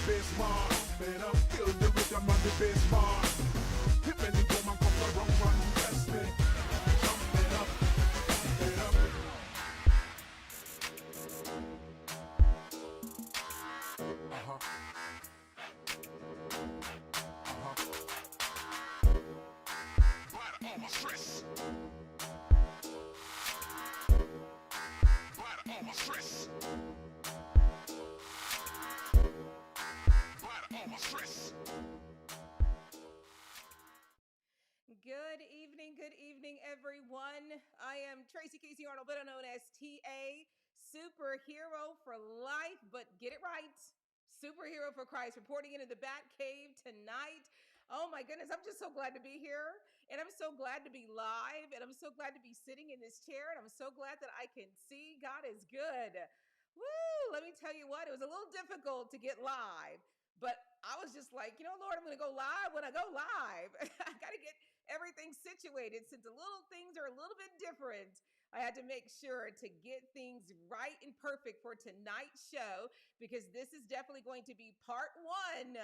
bass mark. Better feel the rhythm on the bass mark. If any woman comes around and test me, jump it up, jump it up. Bite all my stress. Bite all my stress. Bite all my stress. Good evening, everyone. I am Tracy Casey-Arnold, better known as TA, superhero for life, but get it right, superhero for Christ, reporting into the Bat Cave tonight. Oh my goodness, I'm just so glad to be here, and I'm so glad to be live, and I'm so glad to be sitting in this chair, and I'm so glad that I can see. God is good. Woo! Let me tell you what, it was a little difficult to get live, but I was just like, Lord, I'm going to go live when I go live. I got to get everything situated since the little things are a little bit different. I had to make sure to get things right and perfect for tonight's show because this is definitely going to be part one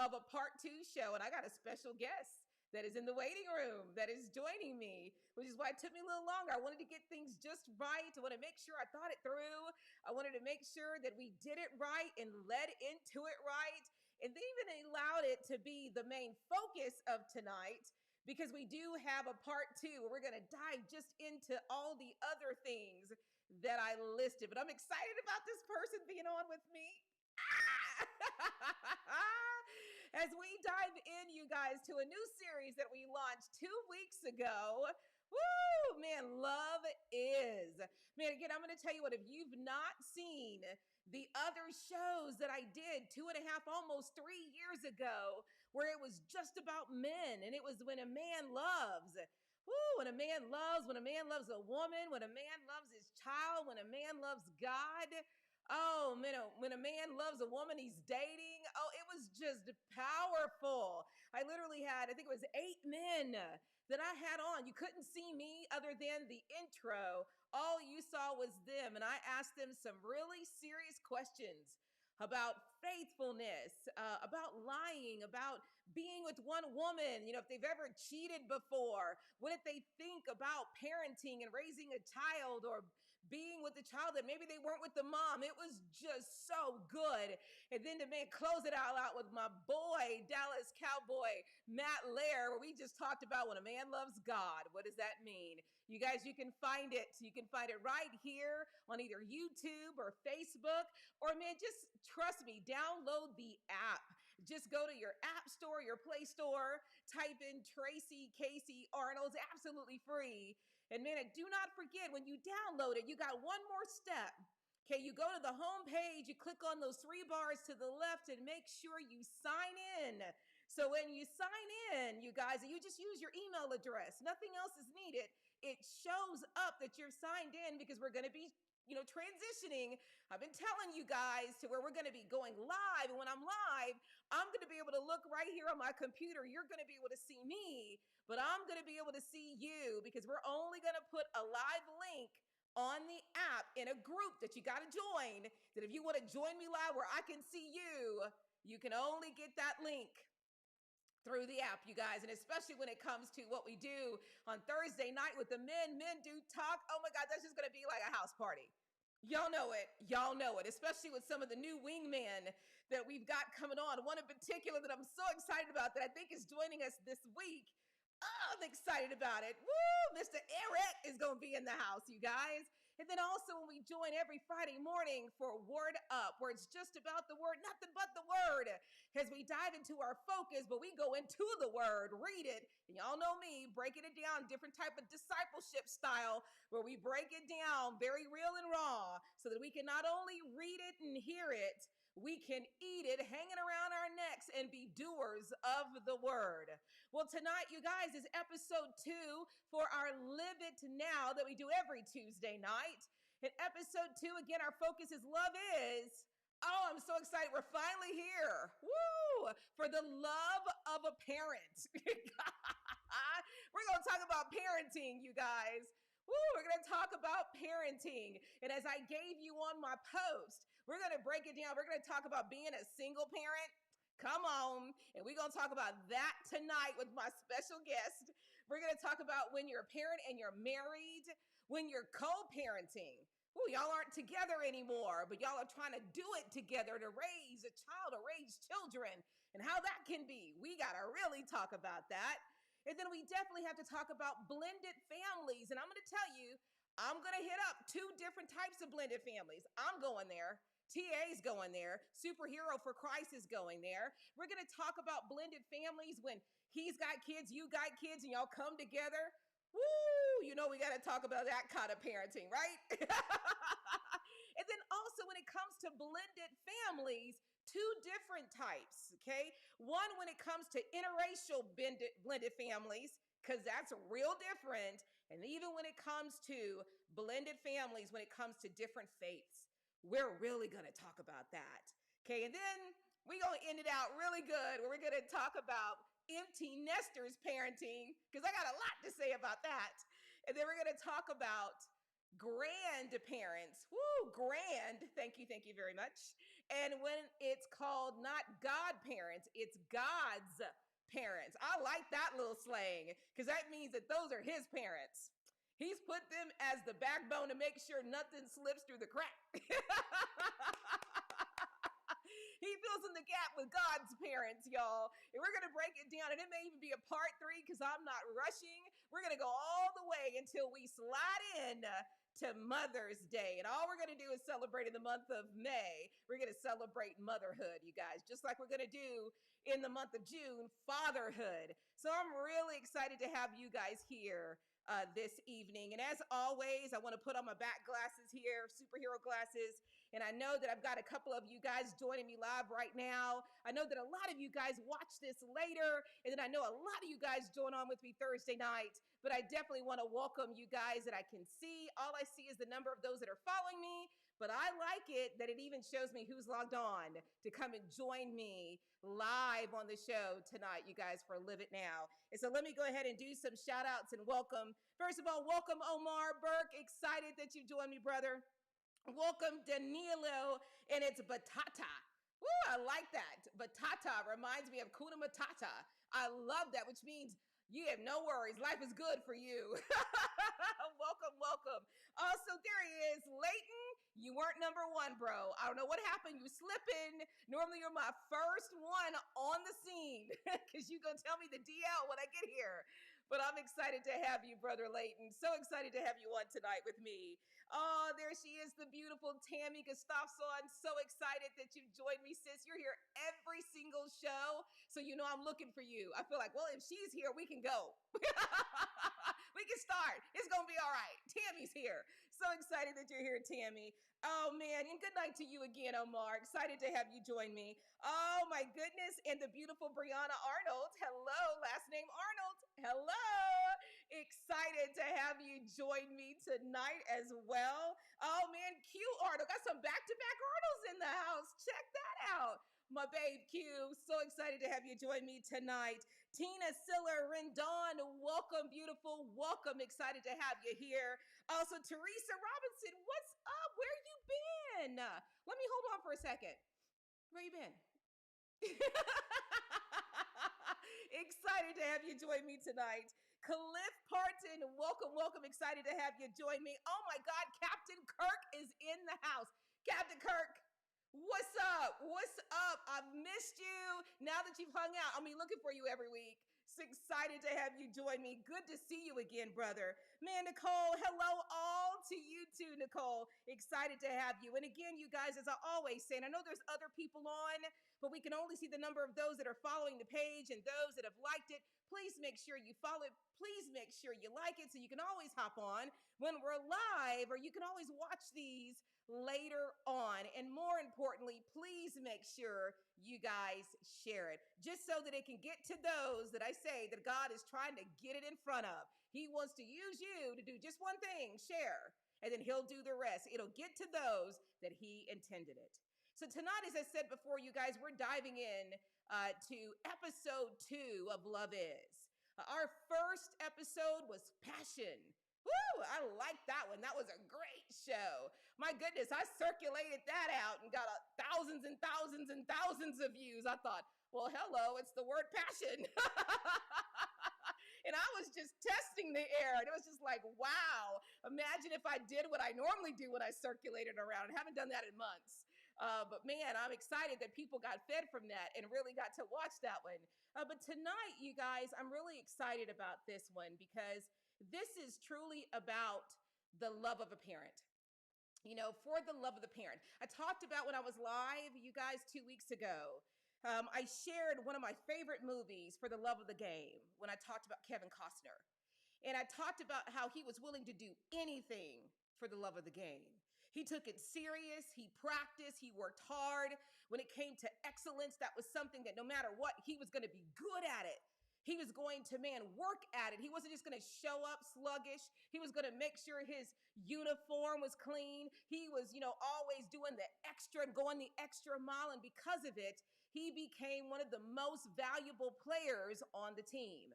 of a part two show. And I got a special guest that is in the waiting room that is joining me, which is why it took me a little longer. I wanted to get things just right. I want to make sure I thought it through. I wanted to make sure that we did it right and led into it right. And they even allowed it to be the main focus of tonight because we do have a part two where we're going to dive just into all the other things that I listed. But I'm excited about this person being on with me. As we dive in, you guys, to a new series that we launched 2 weeks ago. Woo! Man, love is. Man, again, I'm going to tell you what, if you've not seen the other shows that I did 2.5, almost 3 years ago, where it was just about men, and it was when a man loves. Woo, when a man loves a woman, when a man loves his child, when a man loves God. Oh, man, when a man loves a woman he's dating. Oh, it was just powerful. I literally had, I think it was 8 men that I had on. You couldn't see me other than the intro. All you saw was them. And I asked them some really serious questions about faithfulness, about lying, about being with one woman, if they've ever cheated before, what did they think about parenting and raising a child or being with a child that maybe they weren't with the mom. It was just so good. And then to close it all out with my boy, Dallas Cowboy, Matt Lair, where we just talked about when a man loves God. What does that mean? You guys, you can find it. You can find it right here on either YouTube or Facebook, or man, just trust me, download the app. Just go to your app store, your Play Store, type in Tracy Casey-Arnold. It's absolutely free. And man, do not forget, when you download it, you got one more step. Okay, you go to the home page, you click on those 3 bars to the left and make sure you sign in. So when you sign in, you guys, and you just use your email address, nothing else is needed. It shows up that you're signed in because we're going to be transitioning. I've been telling you guys to where we're going to be going live. And when I'm live, I'm going to be able to look right here on my computer. You're going to be able to see me, but I'm going to be able to see you because we're only going to put a live link on the app in a group that you got to join. That if you want to join me live where I can see you, you can only get that link through the app, you guys. And especially when it comes to what we do on Thursday night with the men do talk. Oh my God, that's just going to be like a house party. Y'all know it. Y'all know it, especially with some of the new wingmen that we've got coming on. One in particular that I'm so excited about that I think is joining us this week. Oh, I'm excited about it. Woo! Mr. Eric is going to be in the house, you guys. And then also when we join every Friday morning for Word Up, where it's just about the Word, nothing but the Word, as we dive into our focus, but we go into the Word, read it, and y'all know me, breaking it down, different type of discipleship style, where we break it down very real and raw, so that we can not only read it and hear it, we can eat it hanging around our necks and be doers of the Word. Well, tonight, you guys, is episode 2 for our Live It Now that we do every Tuesday night. In episode 2, again, our focus is Love Is. Oh, I'm so excited. We're finally here. Woo! For the love of a parent. We're going to talk about parenting, you guys. Woo! We're going to talk about parenting. And as I gave you on my post, we're going to break it down. We're going to talk about being a single parent. Come on. And we're going to talk about that tonight with my special guest. We're going to talk about when you're a parent and you're married, when you're co-parenting. Ooh, y'all aren't together anymore, but y'all are trying to do it together to raise a child or raise children, and how that can be. We got to really talk about that. And then we definitely have to talk about blended families. And I'm going to tell you, I'm going to hit up two different types of blended families. I'm going there. TA's going there. Superhero for Christ is going there. We're going to talk about blended families when he's got kids, you got kids, and y'all come together. Woo! You know, we got to talk about that kind of parenting, right? And then also when it comes to blended families, two different types, okay? One, when it comes to interracial blended families, because that's real different. And even when it comes to blended families, when it comes to different faiths, we're really going to talk about that, okay? And then we're going to end it out really good where we're going to talk about empty nesters parenting, because I got a lot to say about that. And then we're going to talk about grandparents. Woo, grand. Thank you very much. And when it's called not godparents, it's God's parents. I like that little slang because that means that those are his parents. He's put them as the backbone to make sure nothing slips through the crack. He fills in the gap with God's parents, y'all. And we're going to break it down. And it may even be a part 3 because I'm not rushing. We're going to go all the way until we slide in to Mother's Day. And all we're going to do is celebrate in the month of May. We're going to celebrate motherhood, you guys, just like we're going to do in the month of June, fatherhood. So I'm really excited to have you guys here this evening. And as always, I want to put on my back glasses here, superhero glasses. And I know that I've got a couple of you guys joining me live right now. I know that a lot of you guys watch this later. And then I know a lot of you guys join on with me Thursday night. But I definitely want to welcome you guys that I can see. All I see is the number of those that are following me. But I like it that it even shows me who's logged on to come and join me live on the show tonight, you guys, for Live It Now. And so let me go ahead and do some shout outs and welcome. First of all, welcome Omar Burke. Excited that you joined me, brother. Welcome Danilo, and it's Batata. Woo, I like that. Batata reminds me of Kuna Matata. I love that, which means you have no worries. Life is good for you. Welcome, welcome. Also, there he is, Leighton. You weren't number 1, bro. I don't know what happened. You slipping. Normally, you're my first one on the scene because you're going to tell me the DL when I get here. But I'm excited to have you, Brother Leighton. So excited to have you on tonight with me. Oh, there she is, the beautiful Tammy Gustafson. So excited that you joined me, sis. You're here every single show, so you know I'm looking for you. I feel like, well, if she's here, we can go. We can start. It's going to be all right. Tammy's here. So excited that you're here, Tammy. Oh, man. And good night to you again, Omar. Excited to have you join me. Oh, my goodness. And the beautiful Brianna Arnold. Hello. Last name Arnold. Hello. Excited to have you join me tonight as well. Oh, man. Q Arnold. Got some back-to-back Arnolds in the house. Check that out. My babe Q, so excited to have you join me tonight. Tina Siller Rendon, welcome, beautiful. Welcome, excited to have you here. Also, Teresa Robinson, what's up? Where you been? Let me hold on for a second. Where you been? Excited to have you join me tonight. Cliff Parton, welcome, welcome. Excited to have you join me. Oh my God, Captain Kirk is in the house. Captain Kirk, what's up? What's up? I've missed you. Now that you've hung out, I'll be looking for you every week. So excited to have you join me. Good to see you again, brother. Man, Nicole, hello all to you too, Nicole. Excited to have you. And again, you guys, as I always say, and I know there's other people on, but we can only see the number of those that are following the page and those that have liked it. Please make sure you follow it. Please make sure you like it so you can always hop on when we're live, or you can always watch these later on. And more importantly, please make sure you guys share it, just so that it can get to those that I say that God is trying to get it in front of. He wants to use you to do just one thing, share, and then he'll do the rest. It'll get to those that he intended it. So tonight, as I said before, you guys, we're diving in to episode 2 of Love Is. Our first episode was passion. Woo! I like that one. That was a great show. My goodness, I circulated that out and got thousands and thousands and thousands of views. I thought, well, hello, it's the word passion. And I was just testing the air. And it was just like, wow, imagine if I did what I normally do when I circulated around. I haven't done that in months. But man, I'm excited that people got fed from that and really got to watch that one. But tonight, you guys, I'm really excited about this one because this is truly about the love of a parent. You know, for the love of the parent. I talked about when I was live, you guys, 2 weeks ago. I shared one of my favorite movies for the love of the game when I talked about Kevin Costner. And I talked about how he was willing to do anything for the love of the game. He took it serious, he practiced, he worked hard. When it came to excellence, that was something that no matter what, he was going to be good at it. He was going to, man, work at it. He wasn't just going to show up sluggish. He was going to make sure his uniform was clean. He was, always doing the extra and going the extra mile. And because of it, he became one of the most valuable players on the team.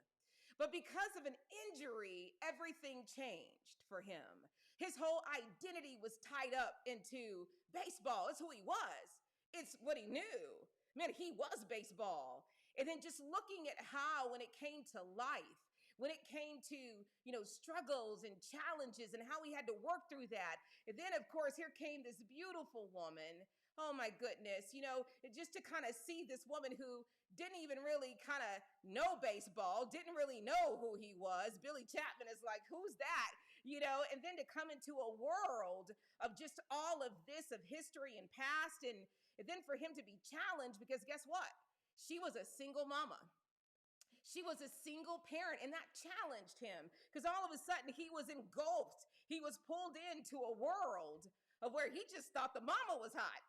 But because of an injury, everything changed for him. His whole identity was tied up into baseball. It's who he was. It's what he knew. Man, he was baseball. And then just looking at how, when it came to life, when it came to, struggles and challenges and how he had to work through that. And then, of course, here came this beautiful woman. Oh, my goodness. Just to kind of see this woman who didn't even really kind of know baseball, didn't really know who he was. Billy Chapman is like, who's that? And then to come into a world of just all of this, of history and past. And then for him to be challenged because guess what? She was a single mama. She was a single parent, and that challenged him because all of a sudden he was engulfed. He was pulled into a world of where he just thought the mama was hot.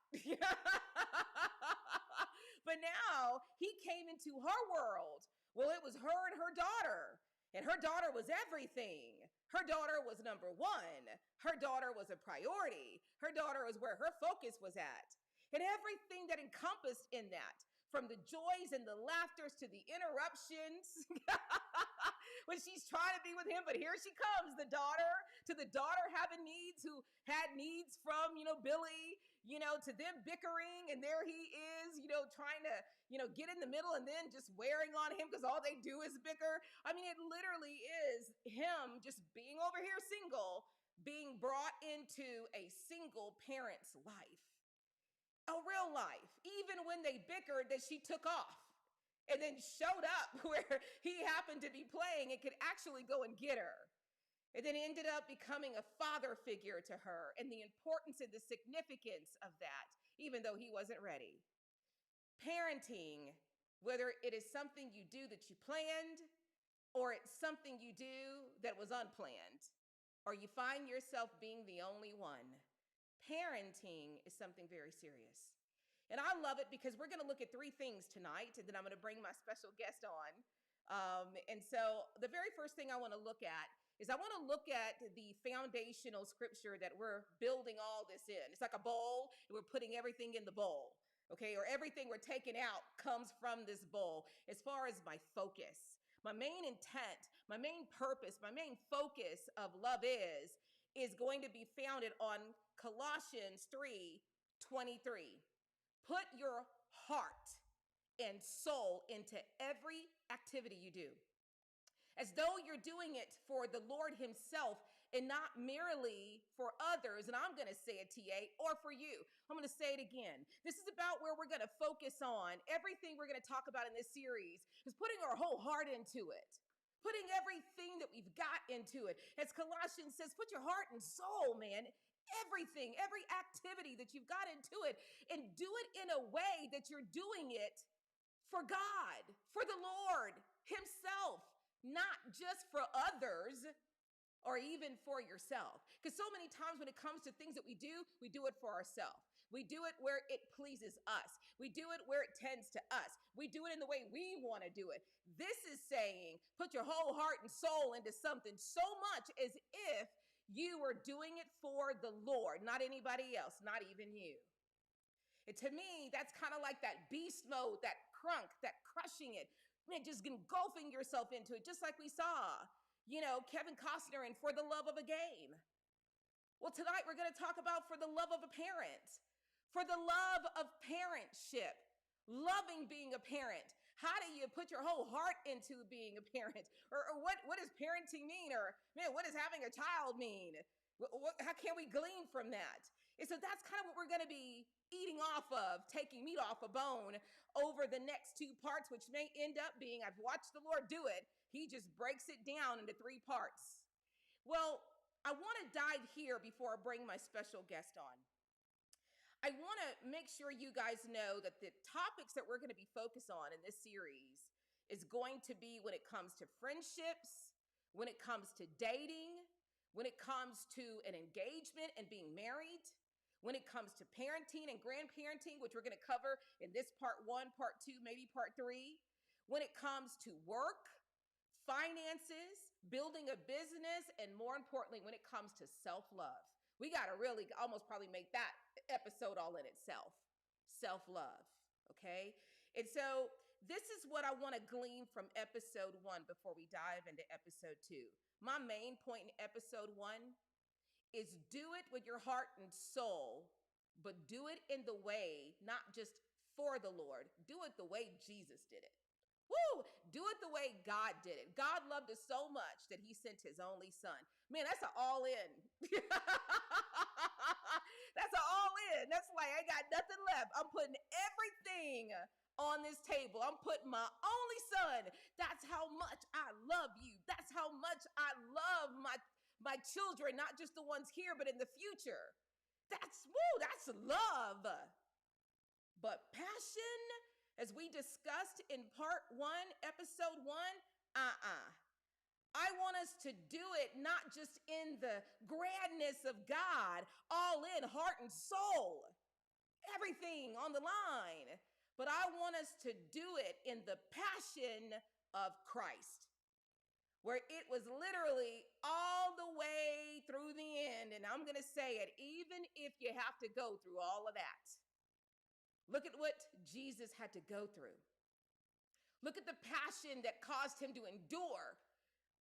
But now he came into her world. Well, it was her and her daughter, and her daughter was everything. Her daughter was number one. Her daughter was a priority. Her daughter was where her focus was at. And everything that encompassed in that, from the joys and the laughters to the interruptions when she's trying to be with him, but here she comes, the daughter, to the daughter having needs who had needs from, Billy, to them bickering, and there he is, trying to, get in the middle and then just wearing on him because all they do is bicker. I mean, it literally is him just being over here single, being brought into a single parent's life. A real life, even when they bickered that she took off and then showed up where he happened to be playing and could actually go and get her. And then ended up becoming a father figure to her and the importance and the significance of that, even though he wasn't ready. Parenting, whether it is something you do that you planned or it's something you do that was unplanned, or you find yourself being the only one, parenting is something very serious. And I love it because we're going to look at three things tonight, and then I'm going to bring my special guest on. And so the very first thing I want to look at is I want to look at the foundational scripture that we're building all this in. It's like a bowl, and we're putting everything in the bowl, okay? Or everything we're taking out comes from this bowl as far as my focus. My main intent, my main purpose, my main focus of love is going to be founded on Colossians 3:23. Put your heart and soul into every activity you do, as though you're doing it for the Lord himself and not merely for others. And I'm going to say it, TA, or for you. I'm going to say it again. This is about where we're going to focus on. Everything we're going to talk about in this series is putting our whole heart into it. Putting everything that we've got into it. As Colossians says, put your heart and soul, man. Everything, every activity that you've got into it, and do it in a way that you're doing it for God, for the Lord himself, not just for others or even for yourself. Because so many times when it comes to things that we do it for ourselves. We do it where it pleases us. We do it where it tends to us. We do it in the way we want to do it. This is saying, put your whole heart and soul into something so much as if you are doing it for the Lord, not anybody else, not even you. And to me, that's kind of like that beast mode, that crunk, that crushing it, man, just engulfing yourself into it, just like we saw Kevin Costner in For the Love of a Game. Well, tonight we're going to talk about For the Love of a Parent, for the love of parentship, loving being a parent. How do you put your whole heart into being a parent? Or what does parenting mean? Or, man, what does having a child mean? How can we glean from that? And so that's kind of what we're going to be eating off of, taking meat off a bone over the next two parts, which may end up being, I've watched the Lord do it, he just breaks it down into three parts. Well, I want to dive here before I bring my special guest on. I want to make sure you guys know that the topics that we're going to be focused on in this series is going to be when it comes to friendships, when it comes to dating, when it comes to an engagement and being married, when it comes to parenting and grandparenting, which we're going to cover in this part 1, part 2, maybe part 3, when it comes to work, finances, building a business, and more importantly, when it comes to self-love. We got to really almost probably make that episode all in itself. Self-love, okay? And so this is what I want to glean from episode 1 before we dive into episode 2. My main point in episode 1 is do it with your heart and soul, but do it in the way, not just for the Lord. Do it the way Jesus did it. Woo! Do it the way God did it. God loved us so much that he sent his only son. Man, that's an all in. That's an all in. That's like, I got nothing left. I'm putting everything on this table. I'm putting my only son. That's how much I love you. That's how much I love my children, not just the ones here, but in the future. That's love. But passion, as we discussed in part 1, episode 1, I want us to do it not just in the grandness of God, all in heart and soul, everything on the line, but I want us to do it in the passion of Christ, where it was literally all the way through the end. And I'm going to say it, even if you have to go through all of that. Look at what Jesus had to go through. Look at the passion that caused him to endure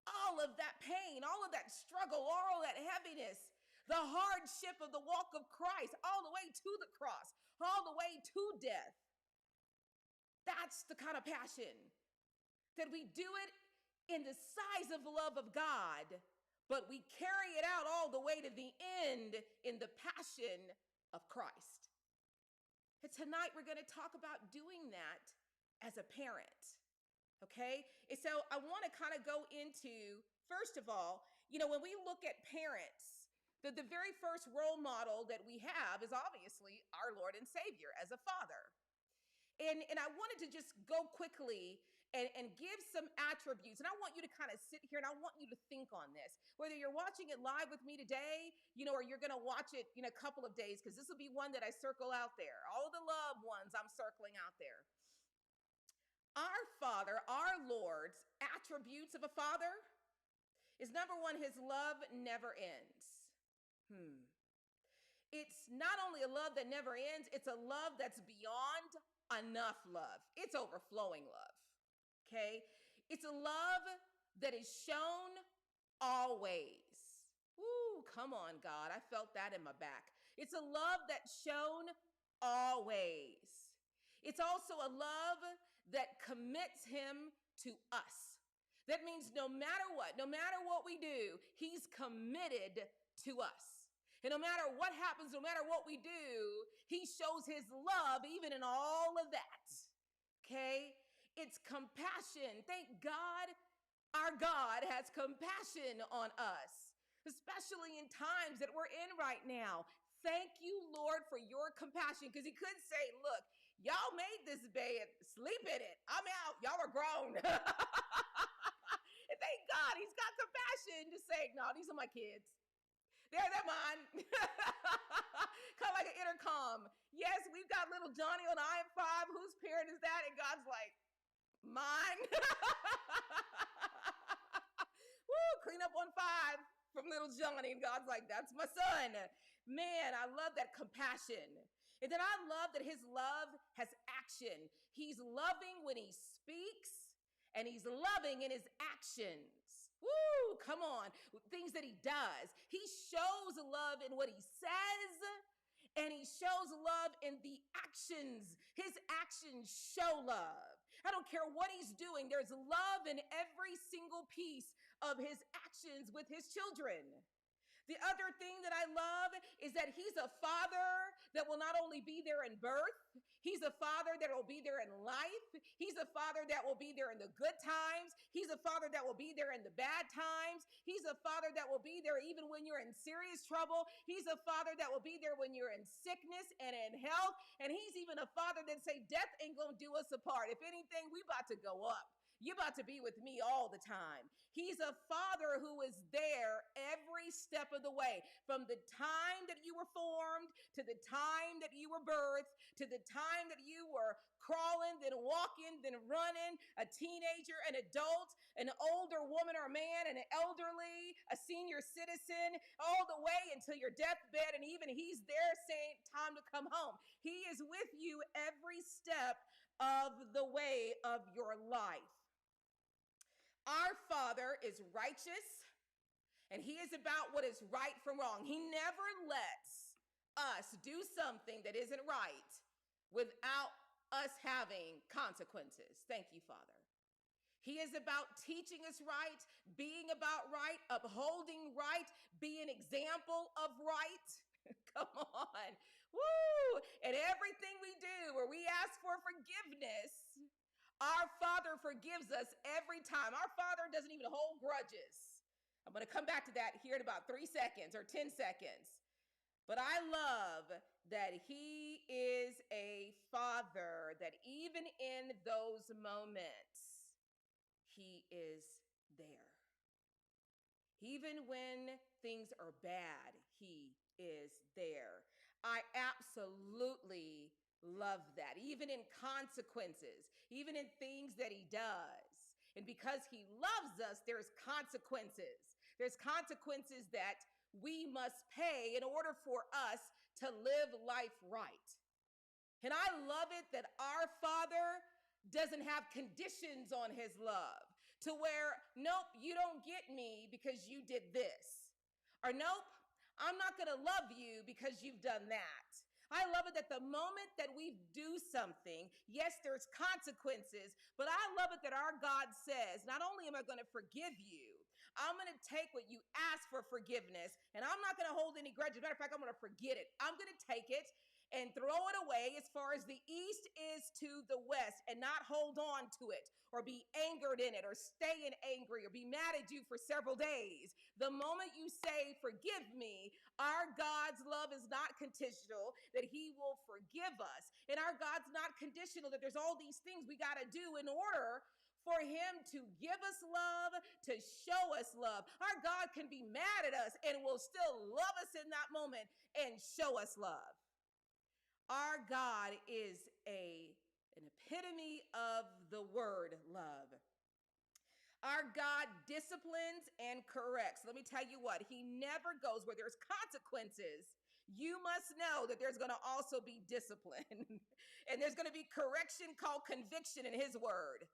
all of that pain, all of that struggle, all of that heaviness, the hardship of the walk of Christ, all the way to the cross, all the way to death. That's the kind of passion that we do it in the size of love of God, but we carry it out all the way to the end in the passion of Christ. And tonight we're going to talk about doing that as a parent, okay? And so I want to kind of go into, first of all, when we look at parents, the very first role model that we have is obviously our Lord and Savior as a father. And I wanted to just go quickly and give some attributes. And I want you to kind of sit here and I want you to think on this. Whether you're watching it live with me today, or you're going to watch it in a couple of days, because this will be one that I circle out there. All the loved ones I'm circling out there. Our Father, our Lord's attributes of a father is number 1, his love never ends. It's not only a love that never ends, it's a love that's beyond enough love. It's overflowing love. Okay? It's a love that is shown always. Ooh, come on, God. I felt that in my back. It's a love that's shown always. It's also a love that commits him to us. That means no matter what we do, he's committed to us. And no matter what happens, no matter what we do, he shows his love even in all of that. Okay? It's compassion. Thank God our God has compassion on us, especially in times that we're in right now. Thank you, Lord, for your compassion, because he could say, look, y'all made this bed, sleep in it. I'm out. Y'all are grown. And thank God he's got compassion to say, no, these are my kids. They're mine. Kind of like an intercom. Yes, we've got little Johnny on I am 5. Whose parent is that? And God's like, mine. Woo, clean up on 5 from little Johnny. And God's like, that's my son. Man, I love that compassion. And then I love that his love has action. He's loving when he speaks, and he's loving in his actions. Woo, come on. Things that he does. He shows love in what he says, and he shows love in the actions. His actions show love. I don't care what he's doing, there's love in every single piece of his actions with his children. The other thing that I love is that he's a father that will not only be there in birth, he's a father that will be there in life. He's a father that will be there in the good times. He's a father that will be there in the bad times. He's a father that will be there even when you're in serious trouble. He's a father that will be there when you're in sickness and in health. And he's even a father that say, death ain't gonna do us apart. If anything, we about to go up. You're about to be with me all the time. He's a father who is there every step of the way, from the time that you were formed, to the time that you were birthed, to the time that you were crawling, then walking, then running, a teenager, an adult, an older woman or man, an elderly, a senior citizen, all the way until your deathbed. And even he's there saying, time to come home. He is with you every step of the way of your life. Our Father is righteous, and he is about what is right from wrong. He never lets us do something that isn't right without us having consequences. Thank you, Father. He is about teaching us right, being about right, upholding right, being an example of right. Come on. Woo! And everything we do where we ask for forgiveness, our Father forgives us every time. Our Father doesn't even hold grudges. I'm going to come back to that here in about 3 seconds or 10 seconds. But I love that he is a father that even in those moments, he is there. Even when things are bad, he is there. I absolutely love that. Even in consequences, even in things that he does. And because he loves us, there's consequences. There's consequences that we must pay in order for us to live life right. And I love it that our Father doesn't have conditions on his love to where, nope, you don't get me because you did this. Or nope, I'm not going to love you because you've done that. I love it that the moment that we do something, yes, there's consequences, but I love it that our God says, not only am I going to forgive you, I'm going to take what you ask for forgiveness, and I'm not going to hold any grudges. Matter of fact, I'm going to forget it. I'm going to take it and throw it away as far as the east is to the west, and not hold on to it or be angered in it or stay in angry or be mad at you for several days. The moment you say, forgive me, our God's love is not conditional, that he will forgive us. And our God's not conditional, that there's all these things we got to do in order for him to give us love, to show us love. Our God can be mad at us and will still love us in that moment and show us love. Our God is an epitome of the word love. Our God disciplines and corrects. Let me tell you what, he never goes where there's consequences. You must know that there's going to also be discipline. And there's going to be correction called conviction in his word.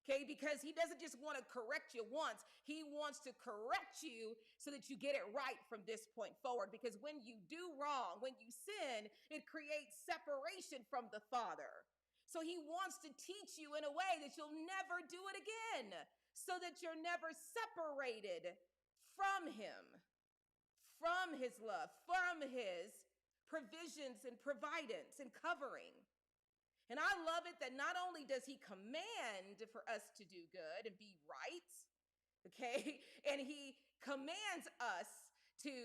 Okay, because he doesn't just want to correct you once. He wants to correct you so that you get it right from this point forward. Because when you do wrong, when you sin, it creates separation from the Father. So he wants to teach you in a way that you'll never do it again, so that you're never separated from him, from his love, from his provisions and providence and covering. And I love it that not only does he command for us to do good and be right, okay, and he commands us to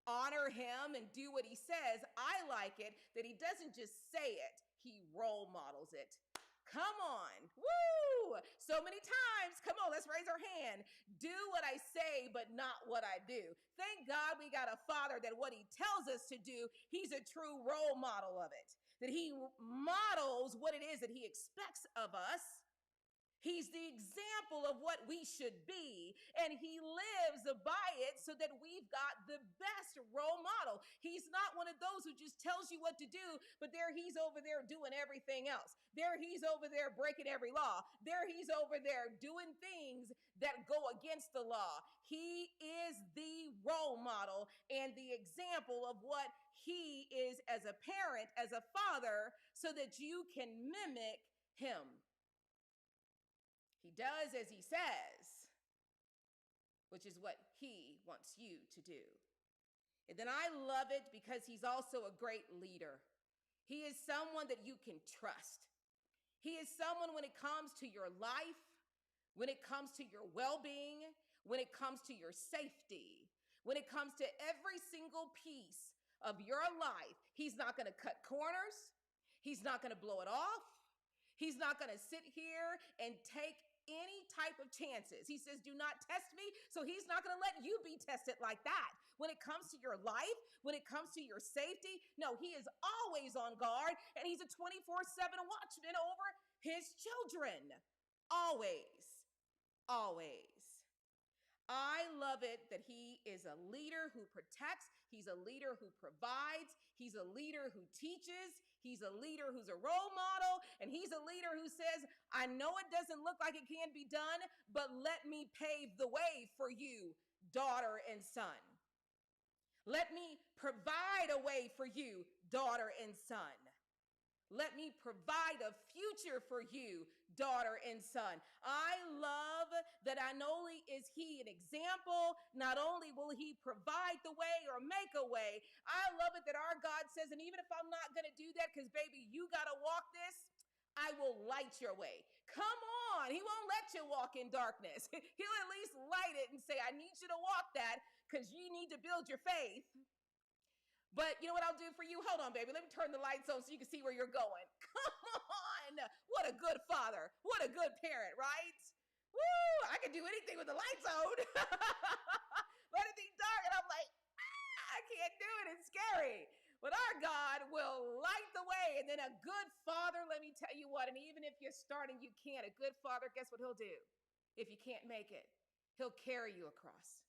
honor him and do what he says. I like it that he doesn't just say it, he role models it. Come on. Woo! So many times, come on, let's raise our hand. Do what I say, but not what I do. Thank God we got a Father that what he tells us to do, he's a true role model of it. That he models what it is that he expects of us. He's the example of what we should be, and he lives by it so that we've got the best role model. He's not one of those who just tells you what to do, but there he's over there doing everything else. There he's over there breaking every law. There he's over there doing things that go against the law. He is the role model and the example of what he is as a parent, as a father, so that you can mimic him. He does as he says, which is what he wants you to do. And then I love it because he's also a great leader. He is someone that you can trust. He is someone when it comes to your life, when it comes to your well-being, when it comes to your safety, when it comes to every single piece of your life. He's not going to cut corners. He's not going to blow it off. He's not going to sit here and take any type of chances. He says, do not test me. So he's not going to let you be tested like that. When it comes to your life, when it comes to your safety, no, he is always on guard, and he's a 24/7 watchman over his children. Always, always. I love it that he is a leader who protects. He's a leader who provides. He's a leader who teaches. He's a leader who's a role model. And he's a leader who says, I know it doesn't look like it can be done, but let me pave the way for you, daughter and son. Let me provide a way for you, daughter and son. Let me provide a future for you, daughter and son. I love that not only is he an example, not only will he provide the way or make a way, I love it that our God says, and even if I'm not going to do that, because baby, you got to walk this, I will light your way. Come on. He won't let you walk in darkness. He'll at least light it and say, I need you to walk that because you need to build your faith. But you know what I'll do for you? Hold on, baby. Let me turn the lights on so you can see where you're going. Come on. What a good father. What a good parent, right? Woo! I can do anything with the lights on. Let it be dark. And I'm like, I can't do it. It's scary. But our God will light the way. And then a good father, let me tell you what, and even if you're starting, you can't. A good father, guess what he'll do? If you can't make it, he'll carry you across.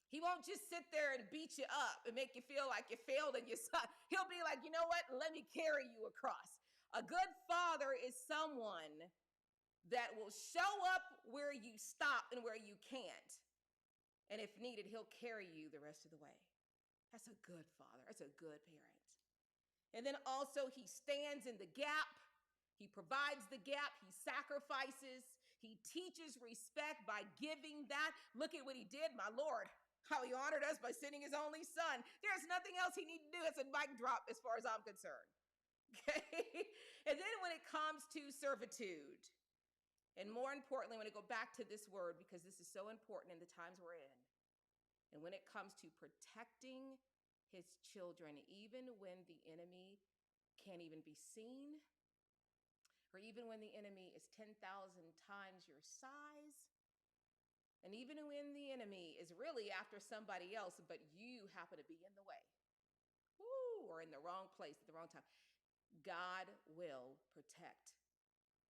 He won't just sit there and beat you up and make you feel like you failed and you suck. He'll be like, you know what? Let me carry you across. A good father is someone that will show up where you stop and where you can't. And if needed, he'll carry you the rest of the way. That's a good father. That's a good parent. And then also he stands in the gap. He provides the gap. He sacrifices. He teaches respect by giving that. Look at what he did, my Lord. How he honored us by sending his only son. There's nothing else he needed to do. It's a mic drop as far as I'm concerned. Okay? And then when it comes to servitude, and more importantly, when I go back to this word, because this is so important in the times we're in, and when it comes to protecting his children, even when the enemy can't even be seen, or even when the enemy is 10,000 times your size, and even when the enemy is really after somebody else, but you happen to be in the way, or in the wrong place at the wrong time, God will protect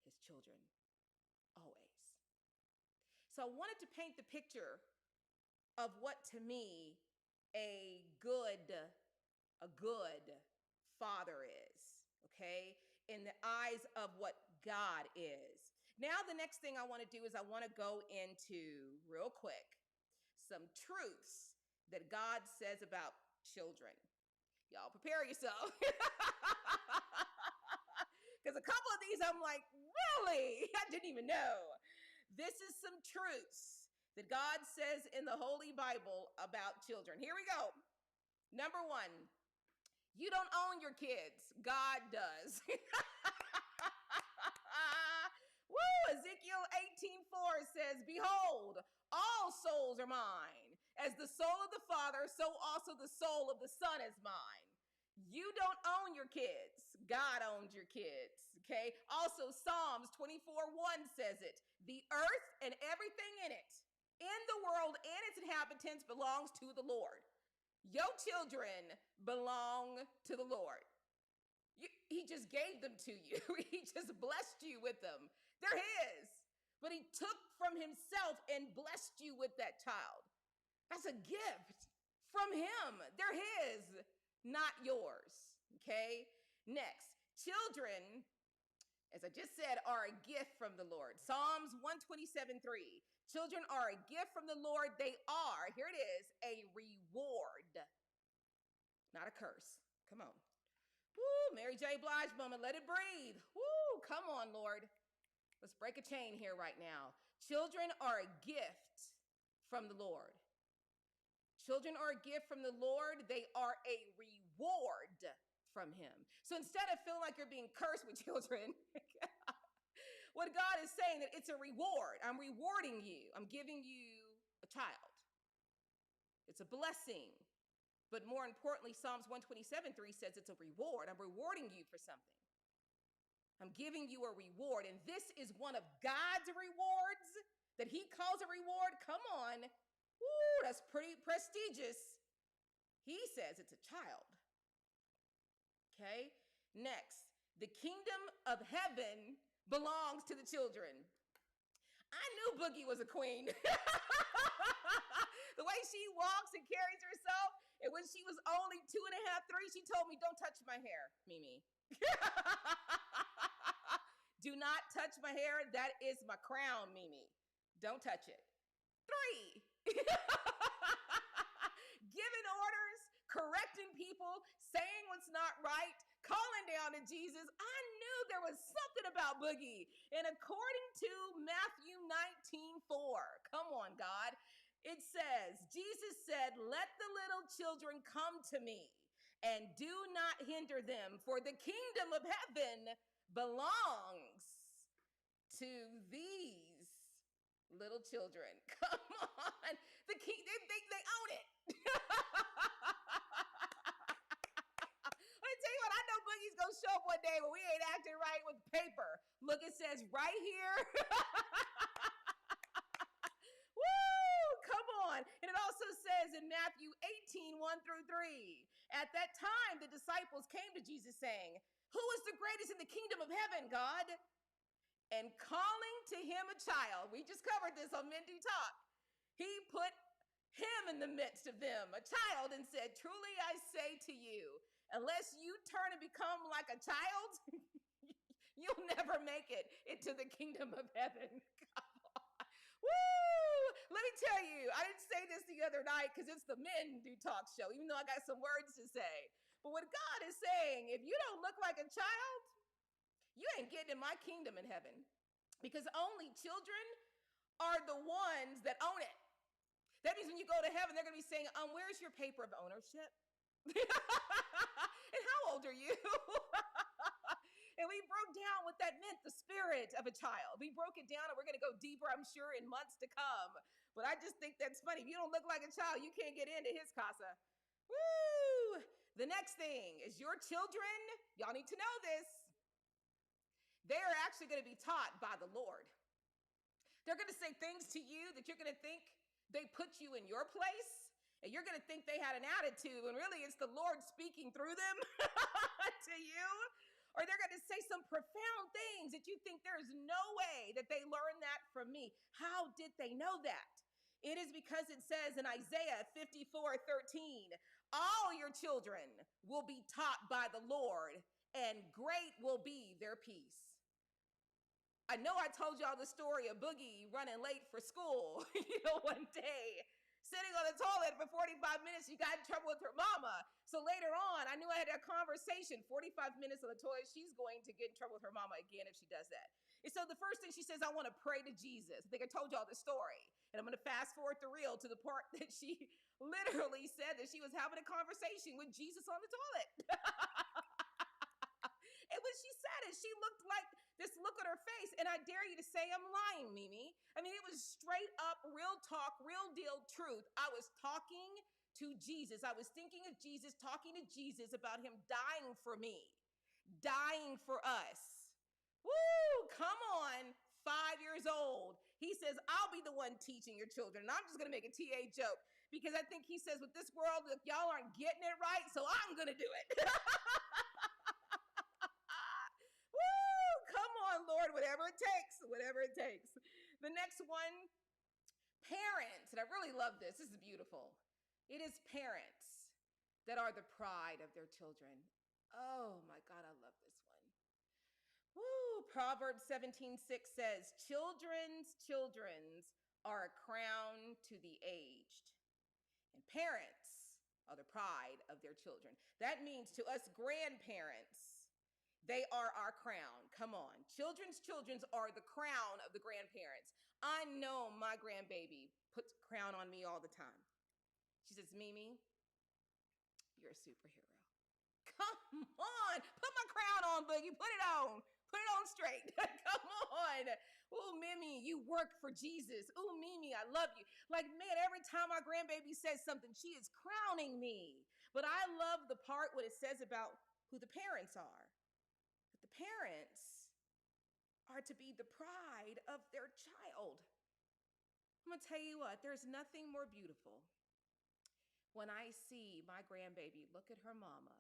his children always. So I wanted to paint the picture of what to me a good father is, okay, in the eyes of what God is. Now, the next thing I want to do is I want to go into, real quick, some truths that God says about children. Y'all prepare yourself. Because a couple of these I'm like, really? I didn't even know. This is some truths that God says in the Holy Bible about children. Here we go. Number one, you don't own your kids. God does. Woo! Ezekiel 18:4 says, behold, all souls are mine. As the soul of the Father, so also the soul of the Son is mine. You don't own your kids. God owns your kids. Okay? Also, Psalms 24:1 says it. The earth and everything in it, in the world and its inhabitants, belongs to the Lord. Your children belong to the Lord. He just gave them to you. He just blessed you with them. They're his. But he took from himself and blessed you with that child. That's a gift from from him. They're his, not yours. Okay? Next, children, as I just said, are a gift from the Lord. Psalms 127:3. Children are a gift from the Lord. They are, here it is, a reward, not a curse. Come on. Woo, Mary J. Blige moment. Let it breathe. Woo, come on, Lord. Let's break a chain here right now. Children are a gift from the Lord. Children are a gift from the Lord. They are a reward from him. So instead of feeling like you're being cursed with children, what God is saying that it's a reward. I'm rewarding you. I'm giving you a child. It's a blessing. But more importantly, Psalms 127:3 says it's a reward. I'm rewarding you for something. I'm giving you a reward. And this is one of God's rewards that he calls a reward. Come on. Woo, that's pretty prestigious. He says it's a child. Okay? Next, the kingdom of heaven belongs to the children. I knew Boogie was a queen. The way she walks and carries herself, and when she was only 2.5, 3, she told me, don't touch my hair, Mimi. Do not touch my hair. That is my crown, Mimi. Don't touch it. 3. Giving orders, correcting people, saying what's not right, calling down to Jesus. I knew there was something about Boogie. And according to Matthew 19:4, come on, God, it says, Jesus said, let the little children come to me and do not hinder them, for the kingdom of heaven belongs to these little children. Come on. The king, they own it. Let me tell you what, I know Boogie's gonna show up one day when we ain't acting right with paper. Look, it says right here. Woo! Come on. And it also says in Matthew 18:1-3, at that time the disciples came to Jesus saying, who is the greatest in the kingdom of heaven, God? And calling to him a child, we just covered this on Men Do Talk, he put him in the midst of them, a child, and said, truly I say to you, unless you turn and become like a child, you'll never make it into the kingdom of heaven. Come on. Woo! Let me tell you, I didn't say this the other night because it's the Men Do Talk show, even though I got some words to say. But what God is saying, if you don't look like a child, you ain't getting in my kingdom in heaven, because only children are the ones that own it. That means when you go to heaven, they're going to be saying, where's your paper of ownership? And how old are you? And we broke down what that meant, the spirit of a child. We broke it down, and we're going to go deeper, I'm sure, in months to come. But I just think that's funny. If you don't look like a child, you can't get into his casa. Woo! The next thing is your children, y'all need to know this, they're actually going to be taught by the Lord. They're going to say things to you that you're going to think they put you in your place, and you're going to think they had an attitude, when really it's the Lord speaking through them to you. Or they're going to say some profound things that you think there's no way that they learned that from me. How did they know that? It is because it says in Isaiah 54:13, all your children will be taught by the Lord, and great will be their peace. I know I told y'all the story of Boogie running late for school, one day, sitting on the toilet for 45 minutes. She got in trouble with her mama. So later on, I knew I had that conversation, 45 minutes on the toilet. She's going to get in trouble with her mama again if she does that. And so the first thing she says, I want to pray to Jesus. I think I told y'all the story. And I'm going to fast forward the reel to the part that she literally said that she was having a conversation with Jesus on the toilet. And when she said it, she looked like this look on her face. And I dare you to say I'm lying, Mimi. I mean, it was straight up, real talk, real deal truth. I was talking to Jesus. I was thinking of Jesus, talking to Jesus about him dying for me, dying for us. Woo, come on, 5 years old. He says, I'll be the one teaching your children. And I'm just going to make a TA joke because I think he says, with this world, look, y'all aren't getting it right, so I'm going to do it. Woo, come on, Lord, whatever it takes, whatever it takes. The next one, parents, and I really love this. This is beautiful. It is parents that are the pride of their children. Oh my God, I love this one. Woo! Proverbs 17:6 says, children's are a crown to the aged, and parents are the pride of their children. That means to us grandparents, they are our crown. Come on. Children's are the crown of the grandparents. I know my grandbaby puts a crown on me all the time. She says, Mimi, you're a superhero. Come on. Put my crown on, Boogie. Put it on. Put it on straight. Come on. Ooh, Mimi, you work for Jesus. Ooh, Mimi, I love you. Like, man, every time my grandbaby says something, she is crowning me. But I love the part what it says about who the parents are. That the parents are to be the pride of their child. I'm going to tell you what, there's nothing more beautiful when I see my grandbaby look at her mama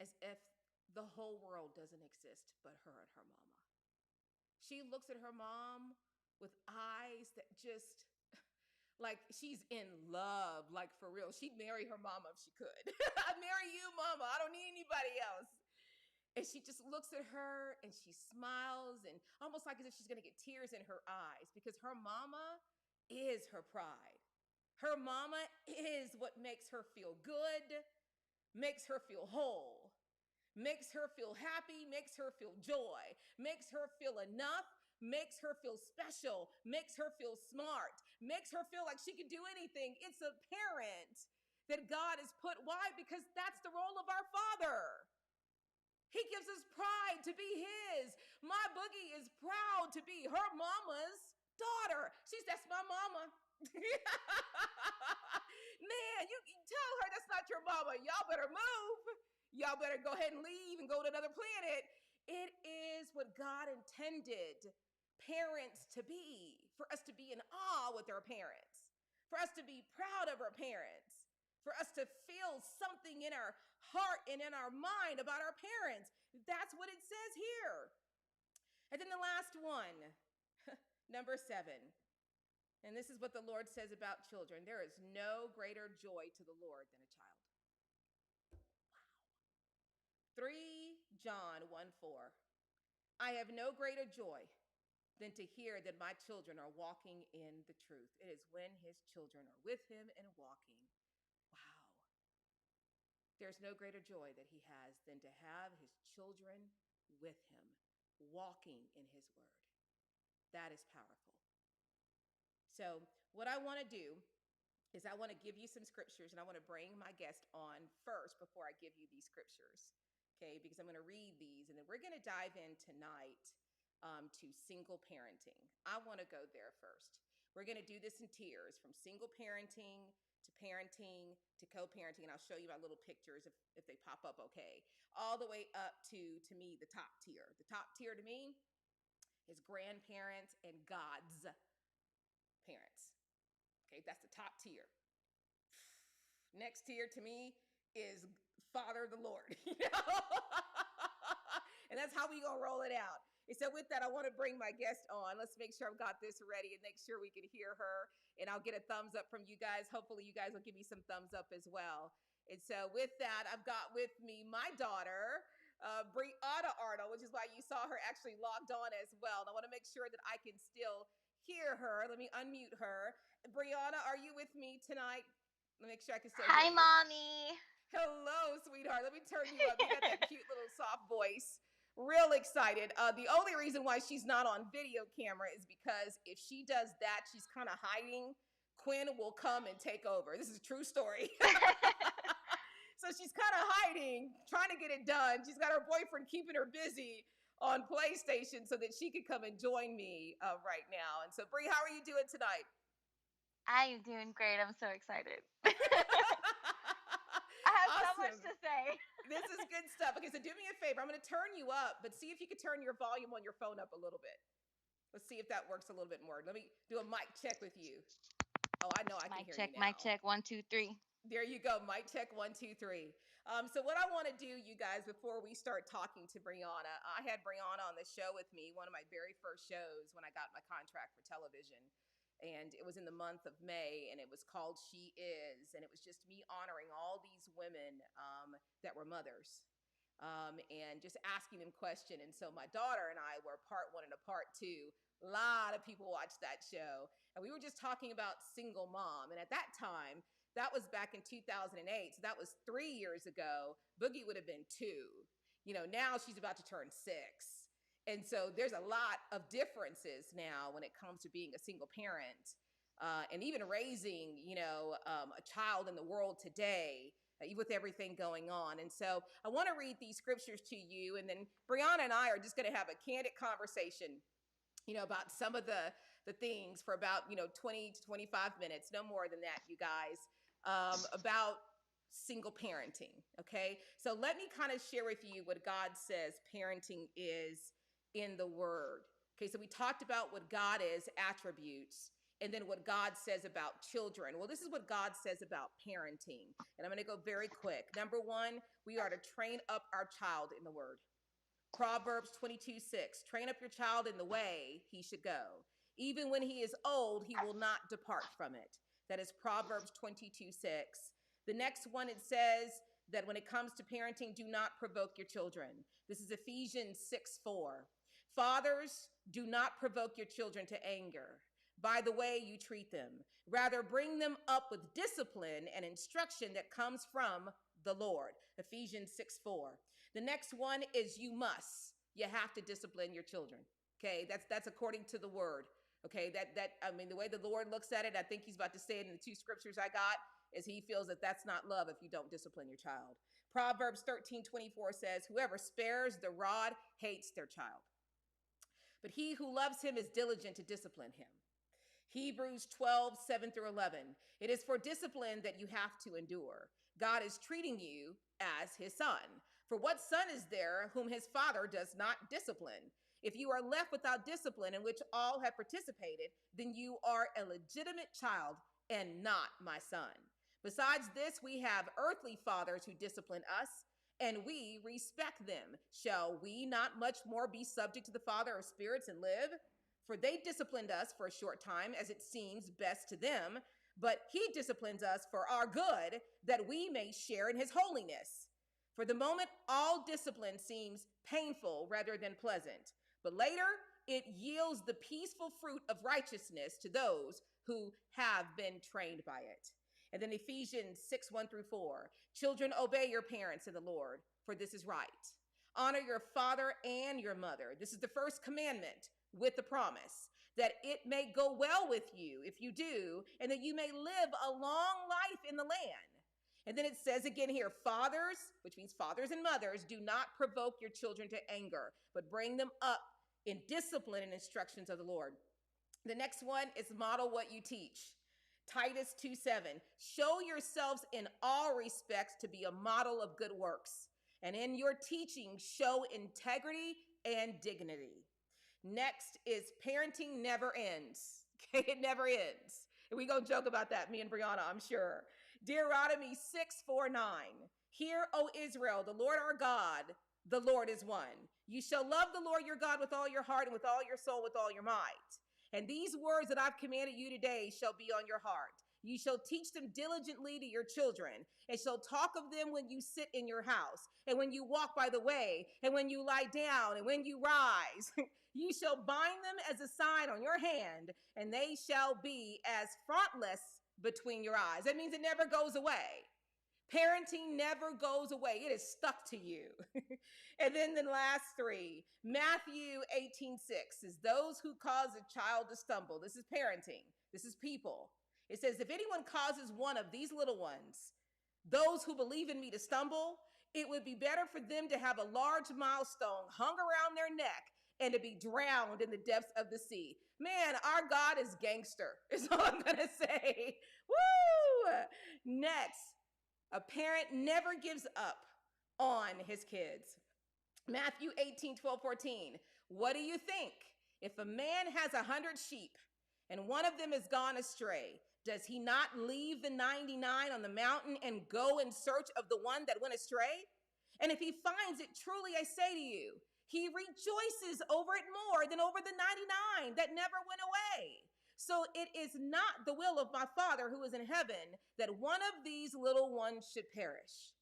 as if the whole world doesn't exist but her and her mama. She looks at her mom with eyes that just, like she's in love, like for real. She'd marry her mama if she could. I'd marry you, mama. I don't need anybody else. And she just looks at her and she smiles and almost like as if she's going to get tears in her eyes because her mama is her pride. Her mama is what makes her feel good, makes her feel whole, makes her feel happy, makes her feel joy, makes her feel enough, makes her feel special, makes her feel smart, makes her feel like she can do anything. It's a parent that God has put. Why? Because that's the role of our Father. He gives us pride to be his. My Boogie is proud to be her mama's daughter. That's my mama. Man, you tell her that's not your mama. Y'all better move. Y'all better go ahead and leave and go to another planet. It is what God intended parents to be, for us to be in awe with our parents, for us to be proud of our parents, for us to feel something in our heart and in our mind about our parents. That's what it says here. And then the last one, number 7. And this is what the Lord says about children. There is no greater joy to the Lord than a child. Wow. 3 John 1:4. I have no greater joy than to hear that my children are walking in the truth. It is when his children are with him and walking. Wow. There's no greater joy that he has than to have his children with him, walking in his word. That is powerful. So what I want to do is I want to give you some scriptures, and I want to bring my guest on first before I give you these scriptures, okay? Because I'm going to read these, and then we're going to dive in tonight to single parenting. I want to go there first. We're going to do this in tiers, from single parenting to co-parenting, and I'll show you my little pictures if they pop up okay, all the way up to me, the top tier. The top tier to me is grandparents and God's parents. Okay, that's the top tier. Next tier to me is Father the Lord, you know? And that's how we gonna roll it out. And so with that, I want to bring my guest on. Let's make sure I've got this ready and make sure we can hear her. And I'll get a thumbs up from you guys. Hopefully you guys will give me some thumbs up as well. And so with that, I've got with me my daughter, Brianna Arnold, which is why you saw her actually logged on as well. And I want to make sure that I can still hear her. Let me unmute her. Brianna, are you with me tonight? Let me make sure I can still Hi, hear you. Mommy. Hello, sweetheart. Let me turn you up. You got that cute little soft voice. Real excited. The only reason why she's not on video camera is because if she does that, she's kind of hiding. Quinn will come and take over. This is a true story. So she's kind of hiding, trying to get it done. She's got her boyfriend keeping her busy on PlayStation so that she could come and join me right now. And so, Bree, how are you doing tonight? I am doing great. I'm so excited. I have so much Awesome. to say. This is good stuff. Okay, so do me a favor. I'm going to turn you up, but see if you can turn your volume on your phone up a little bit. Let's see if that works a little bit more. Let me do a mic check with you. Oh, I know I can hear you now. Mic check, 1, 2, 3. There you go. Mic check, 1, 2, 3. So what I want to do, you guys, before we start talking to Brianna, I had Brianna on the show with me, one of my very first shows when I got my contract for television. And it was in the month of May, and it was called She Is. And it was just me honoring all these women that were mothers and just asking them questions. And so my daughter and I were part one and a part two. A lot of people watched that show. And we were just talking about single mom. And at that time, that was back in 2008. So that was 3 years ago. Boogie would have been 2. You know, now she's about to turn 6. And so there's a lot of differences now when it comes to being a single parent and even raising, a child in the world today with everything going on. And so I want to read these scriptures to you, and then Brianna and I are just going to have a candid conversation, about some of the things for about, 20 to 25 minutes, no more than that, you guys, about single parenting. Okay. So let me kind of share with you what God says parenting is in the word. Okay, so we talked about what God is, attributes, and then what God says about children. Well, this is what God says about parenting. And I'm going to go very quick. Number 1, we are to train up our child in the word. Proverbs 22:6, train up your child in the way he should go. Even when he is old, he will not depart from it. That is Proverbs 22:6. The next one, it says that when it comes to parenting, do not provoke your children. This is Ephesians 6:4. Fathers, do not provoke your children to anger by the way you treat them. Rather, bring them up with discipline and instruction that comes from the Lord. Ephesians 6:4. The next one is you have to discipline your children. Okay, that's according to the word. Okay, the way the Lord looks at it, I think he's about to say it in the 2 scriptures I got, is he feels that that's not love if you don't discipline your child. Proverbs 13:24 says, whoever spares the rod hates their child, but he who loves him is diligent to discipline him. Hebrews 12:7-11. It is for discipline that you have to endure. God is treating you as his son. For what son is there whom his father does not discipline? If you are left without discipline in which all have participated, then you are a legitimate child and not my son. Besides this, we have earthly fathers who discipline us, and we respect them. Shall we not much more be subject to the Father of spirits and live? For they disciplined us for a short time, as it seems best to them, but he disciplines us for our good, that we may share in his holiness. For the moment, all discipline seems painful rather than pleasant, but later it yields the peaceful fruit of righteousness to those who have been trained by it. And then Ephesians 6:1-4. Children, obey your parents in the Lord, for this is right. Honor your father and your mother. This is the first commandment with the promise that it may go well with you if you do, and that you may live a long life in the land. And then it says again here, fathers, which means fathers and mothers, do not provoke your children to anger, but bring them up in discipline and instructions of the Lord. The next one is model what you teach. Titus 2:7, show yourselves in all respects to be a model of good works, and in your teaching show integrity and dignity. Next is parenting never ends. Okay, it never ends. And we gonna joke about that, me and Brianna, I'm sure. Deuteronomy 6:4-9. Hear, O Israel, the Lord our God, the Lord is one. You shall love the Lord your God with all your heart and with all your soul, with all your might. And these words that I've commanded you today shall be on your heart. You shall teach them diligently to your children, and shall talk of them when you sit in your house, and when you walk by the way, and when you lie down, and when you rise. You shall bind them as a sign on your hand, and they shall be as frontlets between your eyes. That means it never goes away. Parenting never goes away. It is stuck to you. And then the last 3, Matthew 18:6 is those who cause a child to stumble. This is parenting. This is people. It says, if anyone causes one of these little ones, those who believe in me, to stumble, it would be better for them to have a large millstone hung around their neck and to be drowned in the depths of the sea. Man, our God is gangster, is all I'm going to say. Woo! Next, a parent never gives up on his kids. Matthew 18:12-14. What do you think? If a man has 100 sheep and one of them has gone astray, does he not leave the 99 on the mountain and go in search of the one that went astray? And if he finds it, truly I say to you, he rejoices over it more than over the 99 that never went away. So it is not the will of my Father who is in heaven that one of these little ones should perish.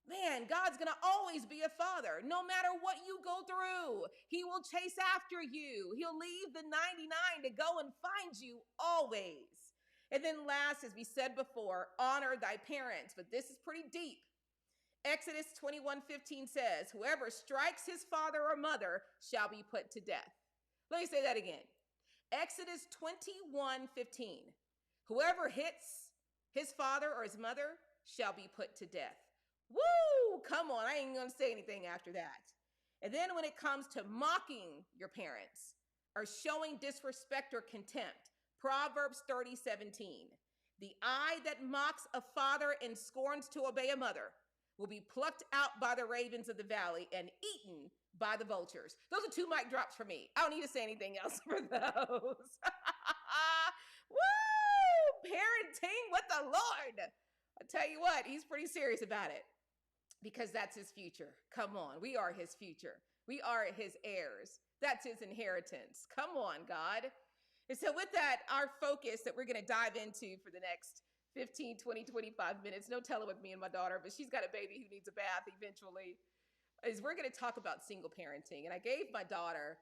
Man, God's going to always be a father. No matter what you go through, he will chase after you. He'll leave the 99 to go and find you always. And then last, as we said before, honor thy parents. But this is pretty deep. Exodus 21:15 says, whoever strikes his father or mother shall be put to death. Let me say that again. Exodus 21:15. Whoever hits his father or his mother shall be put to death. Woo! Come on, I ain't going to say anything after that. And then when it comes to mocking your parents or showing disrespect or contempt, Proverbs 30:17. The eye that mocks a father and scorns to obey a mother will be plucked out by the ravens of the valley and eaten by the vultures. Those are 2 mic drops for me. I don't need to say anything else for those. Woo! Parenting with the Lord. I tell you what, he's pretty serious about it because that's his future. Come on, we are his future. We are his heirs. That's his inheritance. Come on, God. And so with that, our focus that we're going to dive into for the next 15, 20, 25 minutes, no telling with me and my daughter, but she's got a baby who needs a bath eventually, is we're going to talk about single parenting. And I gave my daughter,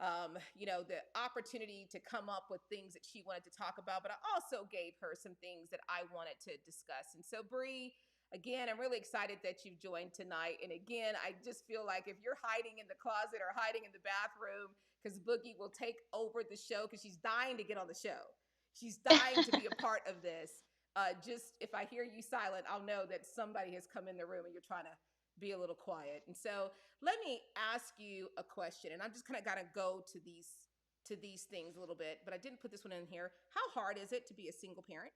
the opportunity to come up with things that she wanted to talk about, but I also gave her some things that I wanted to discuss. And so, Bree, again, I'm really excited that you've joined tonight. And again, I just feel like if you're hiding in the closet or hiding in the bathroom, because Boogie will take over the show because she's dying to get on the show. She's dying to be a part of this. Just if I hear you silent, I'll know that somebody has come in the room and you're trying to be a little quiet. And so let me ask you a question. And I'm just kind of got to go to these things a little bit, but I didn't put this one in here. How hard is it to be a single parent?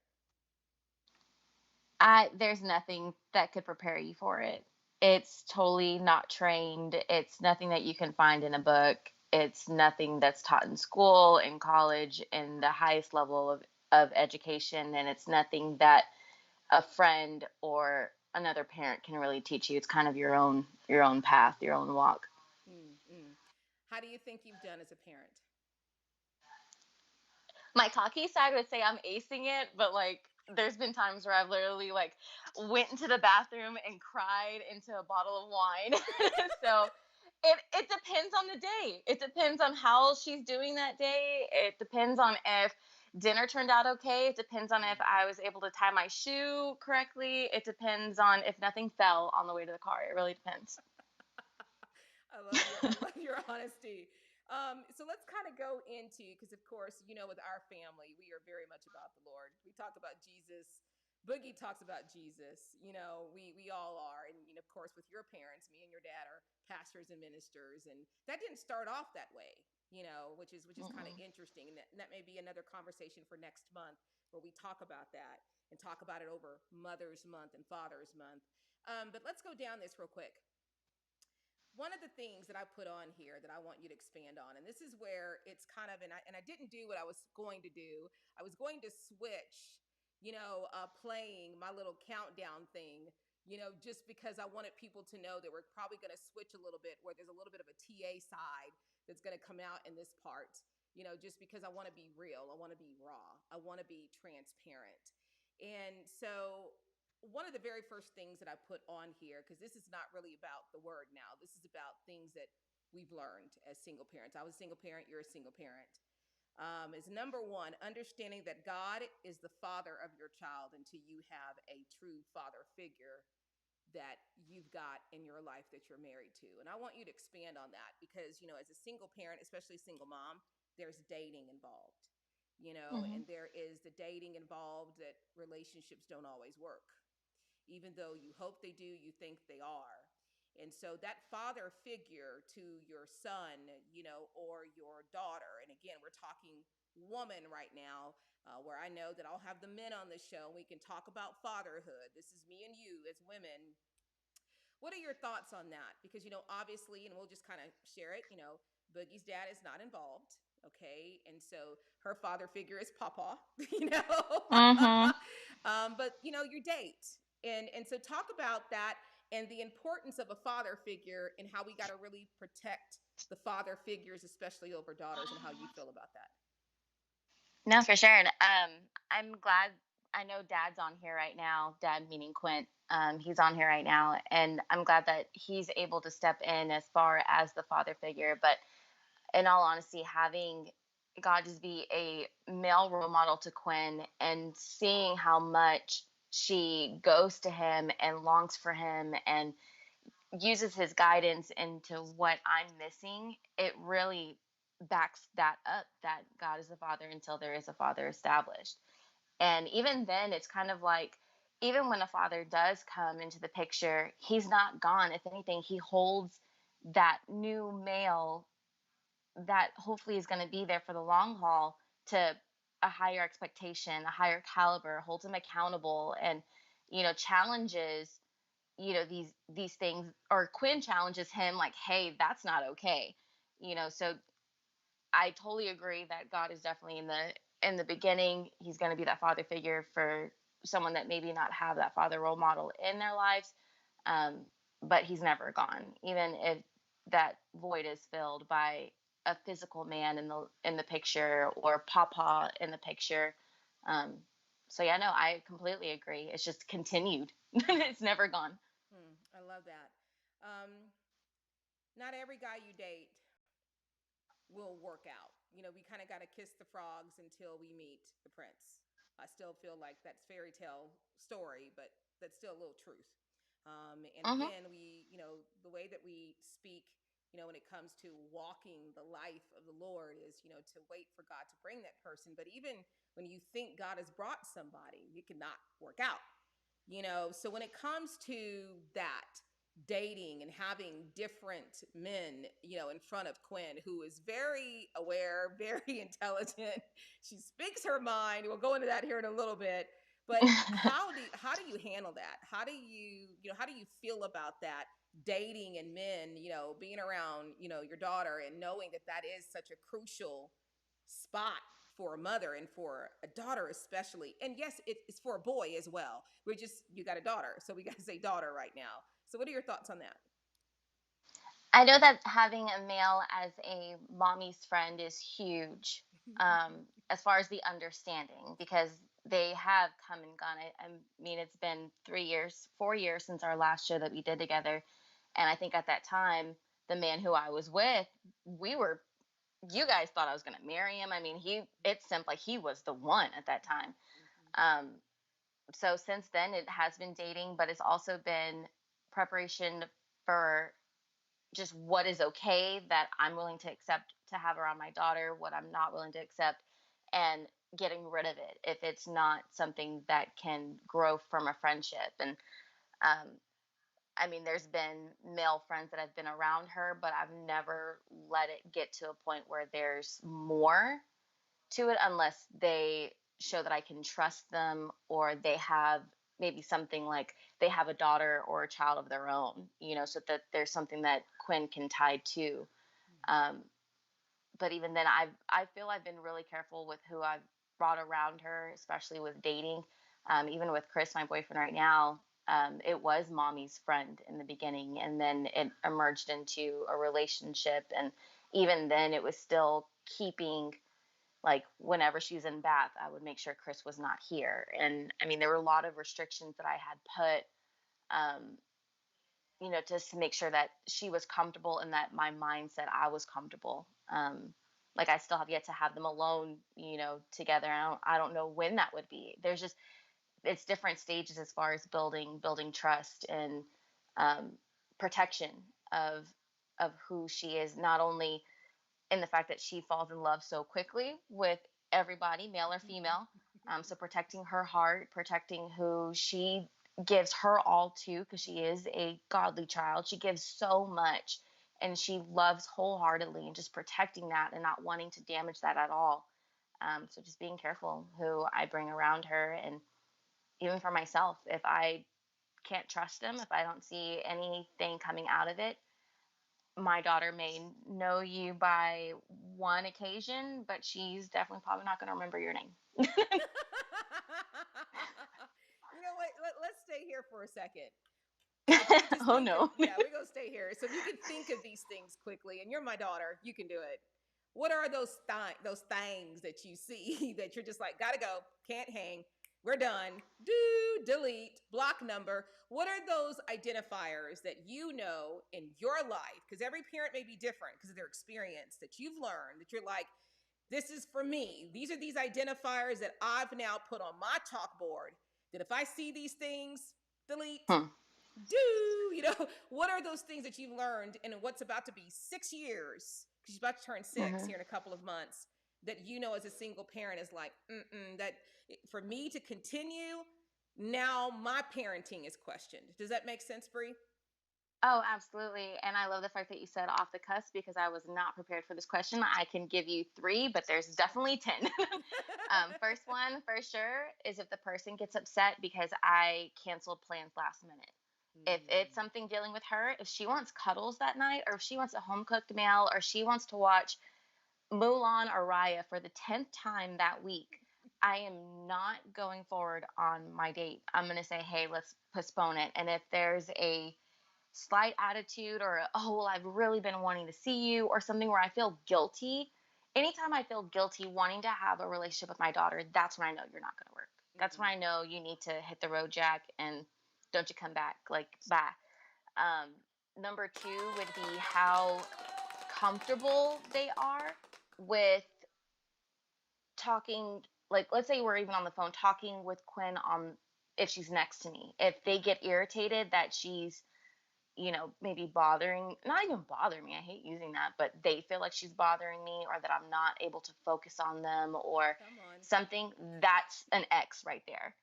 There's nothing that could prepare you for it. It's totally not trained. It's nothing that you can find in a book. It's nothing that's taught in school, in college, in the highest level of education. And it's nothing that a friend or another parent can really teach you. It's kind of your own path, your own walk. Mm-hmm. How do you think you've done as a parent? My cocky side would say I'm acing it, but like there's been times where I've literally like went into the bathroom and cried into a bottle of wine. So it depends on the day. It depends on how she's doing that day. It depends on if dinner turned out okay. It depends on if I was able to tie my shoe correctly. It depends on if nothing fell on the way to the car. It really depends. I love your I love your honesty. So let's kind of go into, because of course, with our family, we are very much about the Lord. We talk about Jesus. Boogie talks about Jesus. We all are, and of course, with your parents, me and your dad are pastors and ministers, and that didn't start off that way. Which is kind of interesting, and that may be another conversation for next month where we talk about that and talk about it over Mother's Month and Father's Month. But let's go down this real quick. One of the things that I put on here that I want you to expand on, and this is where it's kind of, and I didn't do what I was going to do. I was going to switch, playing my little countdown thing, just because I wanted people to know that we're probably going to switch a little bit, where there's a little bit of a TA side that's going to come out in this part, just because I want to be real. I want to be raw. I want to be transparent. And so one of the very first things that I put on here, because this is not really about the word now, this is about things that we've learned as single parents. I was a single parent, you're a single parent. Is number one, understanding that God is the father of your child until you have a true father figure that you've got in your life that you're married to. And I want you to expand on that because, as a single parent, especially a single mom, there's dating involved, Mm-hmm. and there is the dating involved that relationships don't always work. Even though you hope they do, you think they are. And so that father figure to your son, or your daughter, and again, we're talking woman right now, where I know that I'll have the men on the show and we can talk about fatherhood. This is me and you as women. What are your thoughts on that? Because, obviously, and we'll just kind of share it, Boogie's dad is not involved. Okay. And so her father figure is Papa, you know, Mm-hmm. but, your date. And so talk about that and the importance of a father figure and how we got to really protect the father figures, especially over daughters, and how you feel about that. No, for sure. And I'm glad. I know Dad's on here right now. Dad meaning Quint. He's on here right now, and I'm glad that he's able to step in as far as the father figure. But in all honesty, having God just be a male role model to Quinn and seeing how much she goes to him and longs for him and uses his guidance into what I'm missing, it really backs that up, that God is a father until there is a father established. And even then, it's kind of like, even when a father does come into the picture, he's not gone. If anything, he holds that new male that hopefully is going to be there for the long haul to a higher expectation, a higher caliber, holds him accountable, and challenges these things, or Quinn challenges him like, hey, that's not okay. So I totally agree that God is definitely in the beginning. He's going to be that father figure for someone that maybe not have that father role model in their lives. um, but he's never gone, even if that void is filled by a physical man in the picture, or papa in the picture. um, so yeah, no, I completely agree. It's just continued. It's never gone. I love that. Not every guy you date will work out. We kind of got to kiss the frogs until we meet the prince. I still feel like that's fairy tale story, but that's still a little truth. And Hmm. again, the way that we speak, when it comes to walking the life of the Lord is, to wait for God to bring that person. But even when you think God has brought somebody, it cannot work out. So when it comes to that, dating and having different men, in front of Quinn, who is very aware, very intelligent. She speaks her mind. We'll go into that here in a little bit. But how do you handle that? How do you feel about that, dating and men, being around, your daughter, and knowing that that is such a crucial spot for a mother and for a daughter especially. And yes, it's for a boy as well. You got a daughter, so we got to say daughter right now. So what are your thoughts on that? I know that having a male as a mommy's friend is huge, as far as the understanding, because they have come and gone. I mean, it's been 3 years, 4 years since our last show that we did together. And I think at that time, the man who I was with, we were, you guys thought I was going to marry him. I mean, it seemed like he was the one at that time. Um, so since then, it has been dating, but it's also been preparation for just what is okay that I'm willing to accept to have around my daughter, what I'm not willing to accept, and getting rid of it if it's not something that can grow from a friendship. And um, I mean, there's been male friends that have been around her, but I've never let it get to a point where there's more to it unless they show that I can trust them, or they have maybe something like they have a daughter or a child of their own, so that there's something that Quinn can tie to. Um, but even then, I feel I've been really careful with who I've brought around her, especially with dating. Even with Chris, my boyfriend right now, it was mommy's friend in the beginning, and then it emerged into a relationship. And even then, it was still keeping, like, whenever she's in Bath, I would make sure Chris was not here. And I mean, there were a lot of restrictions that I had put, just to make sure that she was comfortable and that my mindset, I was comfortable. Like, I still have yet to have them alone, together. I don't know when that would be. There's just, it's different stages as far as building trust and um, protection of of who she is, not only in the fact that she falls in love so quickly with everybody, male or female. So protecting her heart, protecting who she gives her all to, because she is a godly child. She gives so much and she loves wholeheartedly, and just protecting that and not wanting to damage that at all. So just being careful who I bring around her. And even for myself, if I can't trust them, if I don't see anything coming out of it, my daughter may know you by one occasion, but she's definitely probably not going to remember your name. You know what? Let's stay here for a second. If you could just Oh think of, no. yeah, we're going to stay here. So if you could think of these things quickly, and you're my daughter, you can do it. What are those things that you see that you're just like, gotta go, can't hang, we're done, do delete, block number? What are those identifiers that you know in your life? Because every parent may be different because of their experience that you've learned that you're like, this is for me. These are these identifiers that I've now put on my chalkboard. That if I see these things, delete, Hmm. do what are those things that you've learned in what's about to be 6 years, because she's about to turn six Hmm. here in a couple of months, that as a single parent is like, that for me to continue, now my parenting is questioned. Does that make sense, Bree? Oh, absolutely. And I love the fact that you said off the cusp because I was not prepared for this question. I can give you three, but there's definitely 10. First one, for sure, is if the person gets upset because I canceled plans last minute. If it's Mm. something dealing with her, if she wants cuddles that night, or if she wants a home cooked meal, or she wants to watch Mulan or Raya for the 10th time that week, I am not going forward on my date. I'm going to say, hey, let's postpone it. And if there's a slight attitude or oh well I've really been wanting to see you or something where I feel guilty, anytime I feel guilty wanting to have a relationship with my daughter, that's when I know you're not going to work. That's when Mm-mm. I know you need to hit the road, Jack, and don't you come back, like, bye. um, Number two would be how comfortable they are with talking, like let's say we're even on the phone talking with Quinn on, if she's next to me, if they get irritated that she's, maybe bothering, not even bother me, I hate using that, but they feel like she's bothering me or that I'm not able to focus on them or Come on. something, that's an X right there.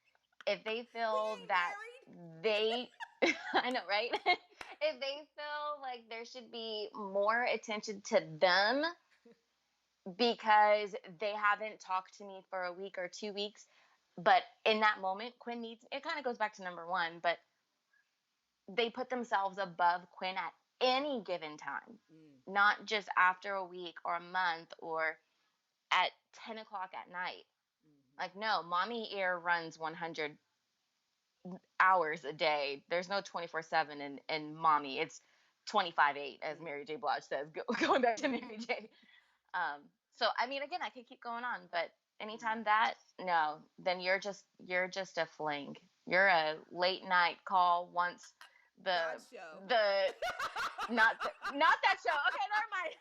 If they We feel ain't that married. they, I know, right? If they feel like there should be more attention to them because they haven't talked to me for a week or 2 weeks, but in that moment, Quinn needs, it kind of goes back to number one, but they put themselves above Quinn at any given time, Mm. not just after a week or a month or at 10 o'clock at night. Mm-hmm. Like, no, mommy ear runs 100 hours a day. There's no 24/7 in mommy. It's 25/8, as Mary J. Blige says, going back to Mary J. Um, so, I mean, again, I could keep going on, but Mm. anytime that, no, then you're just a fling. You're a late night call once the God show. the not that show. Okay, never mind.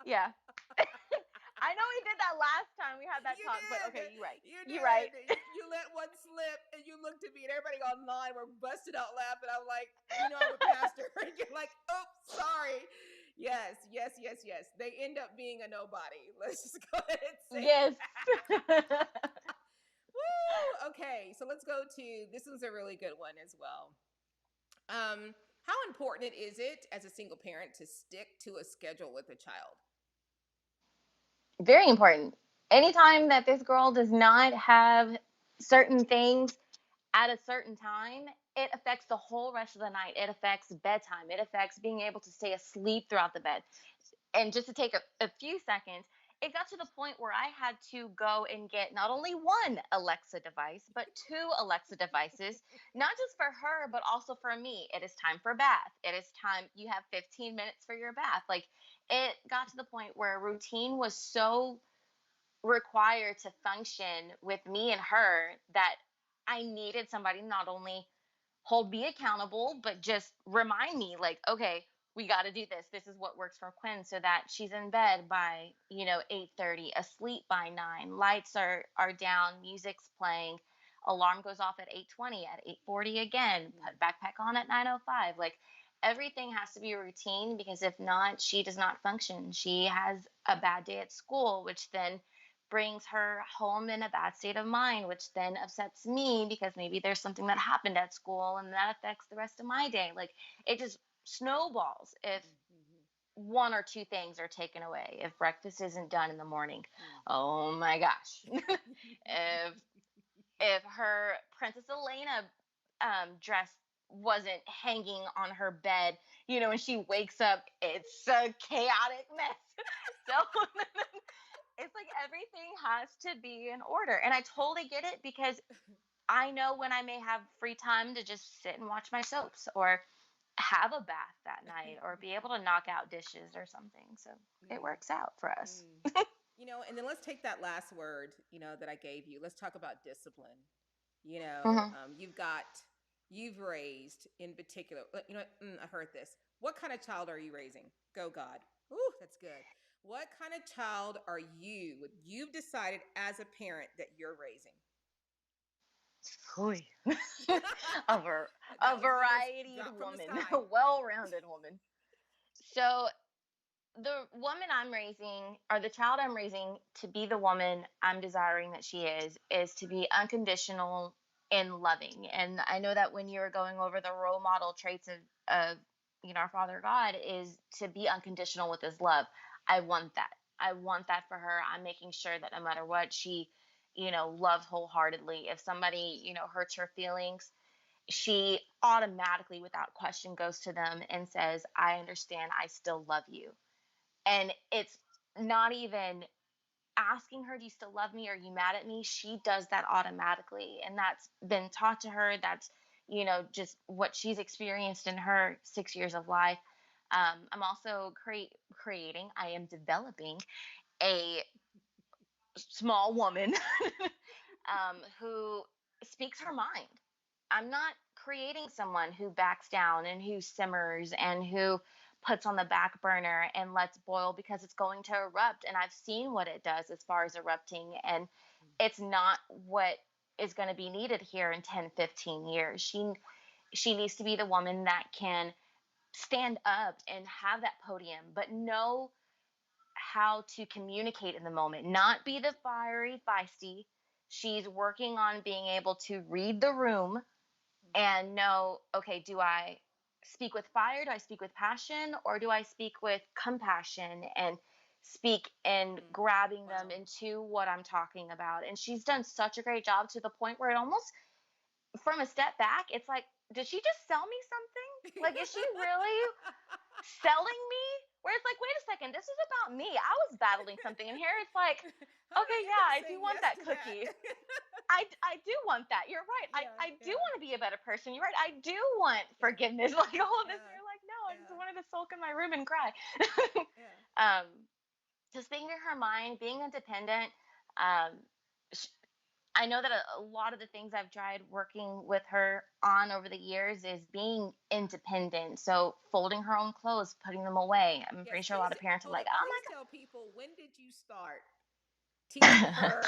Yeah. I know we did that last time we had that You talk, but did. okay, you're right. You You're right. did. You let one slip and you looked at me and everybody online were busted out laughing. I'm like, I'm a pastor. And you're like, oh, sorry. Yes, yes, yes, yes. They end up being a nobody. Let's just go ahead and say Yes. that. Woo! Okay, so let's go to this one's a really good one as well. How important is it as a single parent to stick to a schedule with a child? Very important. Anytime that this girl does not have certain things at a certain time, it affects the whole rest of the night. It affects bedtime. It affects being able to stay asleep throughout the bed. And just to take a few seconds, it got to the point where I had to go and get not only one Alexa device, but two Alexa devices, not just for her, but also for me. It is time for bath. It is time, you have 15 minutes for your bath. Like, it got to the point where routine was so required to function with me and her that I needed somebody to not only hold me accountable, but just remind me, like, okay, we got to do this. This is what works for Quinn, so that she's in bed by 8:30, asleep by 9. Lights are down, music's playing, alarm goes off at 8:20, at 8:40 again, put backpack on at 9:05. Like, everything has to be a routine because if not, she does not function. She has a bad day at school, which then brings her home in a bad state of mind, which then upsets me because maybe there's something that happened at school and that affects the rest of my day. Like, it just snowballs if Mm-hmm. one or two things are taken away. If breakfast isn't done in the morning, Mm. oh my gosh. If her Princess Elena dress wasn't hanging on her bed, and she wakes up, it's a chaotic mess. So it's like everything has to be in order. And I totally get it because I know when I may have free time to just sit and watch my soaps or have a bath that night or be able to knock out dishes or something. So it Mm, works out for us. mm. And then let's take that last word, that I gave you. Let's talk about discipline. Hmm. You've raised in particular, I heard this. What kind of child are you raising? Go, God. Ooh, that's good. What kind of child are you've decided as a parent that you're raising? Oy. a, ver- a That was one that's varietied dropped from the woman, sky. a well-rounded woman. So the woman I'm raising, or the child I'm raising to be the woman I'm desiring that she is to be unconditional and loving. And I know that when you're going over the role model traits of our Father God is to be unconditional with his love. I want that. I want that for her. I'm making sure that no matter what, she, loves wholeheartedly. If somebody, hurts her feelings, she automatically, without question, goes to them and says, I understand. I still love you. And it's not even asking her, do you still love me? Are you mad at me? She does that automatically. And that's been taught to her. That's, just what she's experienced in her 6 years of life. I'm also creating, I am developing a small woman who speaks her mind. I'm not creating someone who backs down and who simmers and who puts on the back burner and lets boil because it's going to erupt. And I've seen what it does as far as erupting. And it's not what is going to be needed here in 10, 15 years. She needs to be the woman that can stand up and have that podium, but know how to communicate in the moment, not be the fiery feisty. She's working on being able to read the room and know, okay, do I speak with fire? Do I speak with passion? Or do I speak with compassion and speak and Mm. grabbing them Wow. into what I'm talking about? And she's done such a great job to the point where it almost, from a step back, it's like, did she just sell me something? Like, is she really selling me? Where it's like, wait a second, this is about me. I was battling something, and here it's like, How did okay, I end yeah, up I do saying want yes that to that? cookie. I do want that. You're right. Yeah, I do yeah, want to be a better person. You're right. I do want yeah, forgiveness. Like all of this. And yeah, you're like, no, I just yeah, wanted to sulk in my room and cry. yeah. um, just being in her mind, being independent. Um, sh- I know that a lot of the things I've tried working with her on over the years is being independent. So folding her own clothes, putting them away. I'm Yes, pretty sure a lot of parents are hold like, up. oh Please tell people, when did you start teaching my her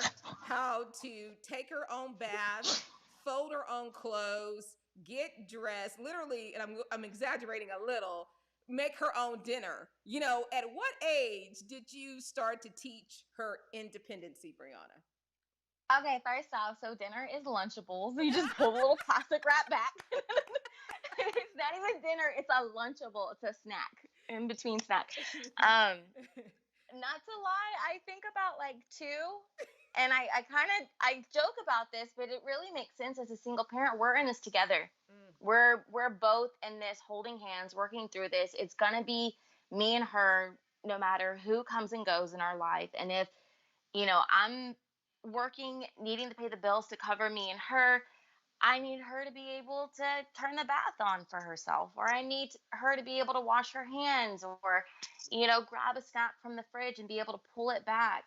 how to take her own bath, fold her own clothes, get dressed, literally, and I'm exaggerating a little, make her own dinner. At what age did you start to teach her independency, Brianna? Okay, first off, so dinner is Lunchables. You just pull the little plastic wrap back. It's not even dinner, it's a Lunchable. It's a snack, in between snack. Um, Not to lie, I think about like two. And I kind of I joke about this, but it really makes sense as a single parent. We're in this together. Mm, We're both in this holding hands, working through this. It's gonna be me and her no matter who comes and goes in our life. And if I'm working, needing to pay the bills to cover me and her. I need her to be able to turn the bath on for herself, or I need her to be able to wash her hands, or, grab a snack from the fridge and be able to pull it back.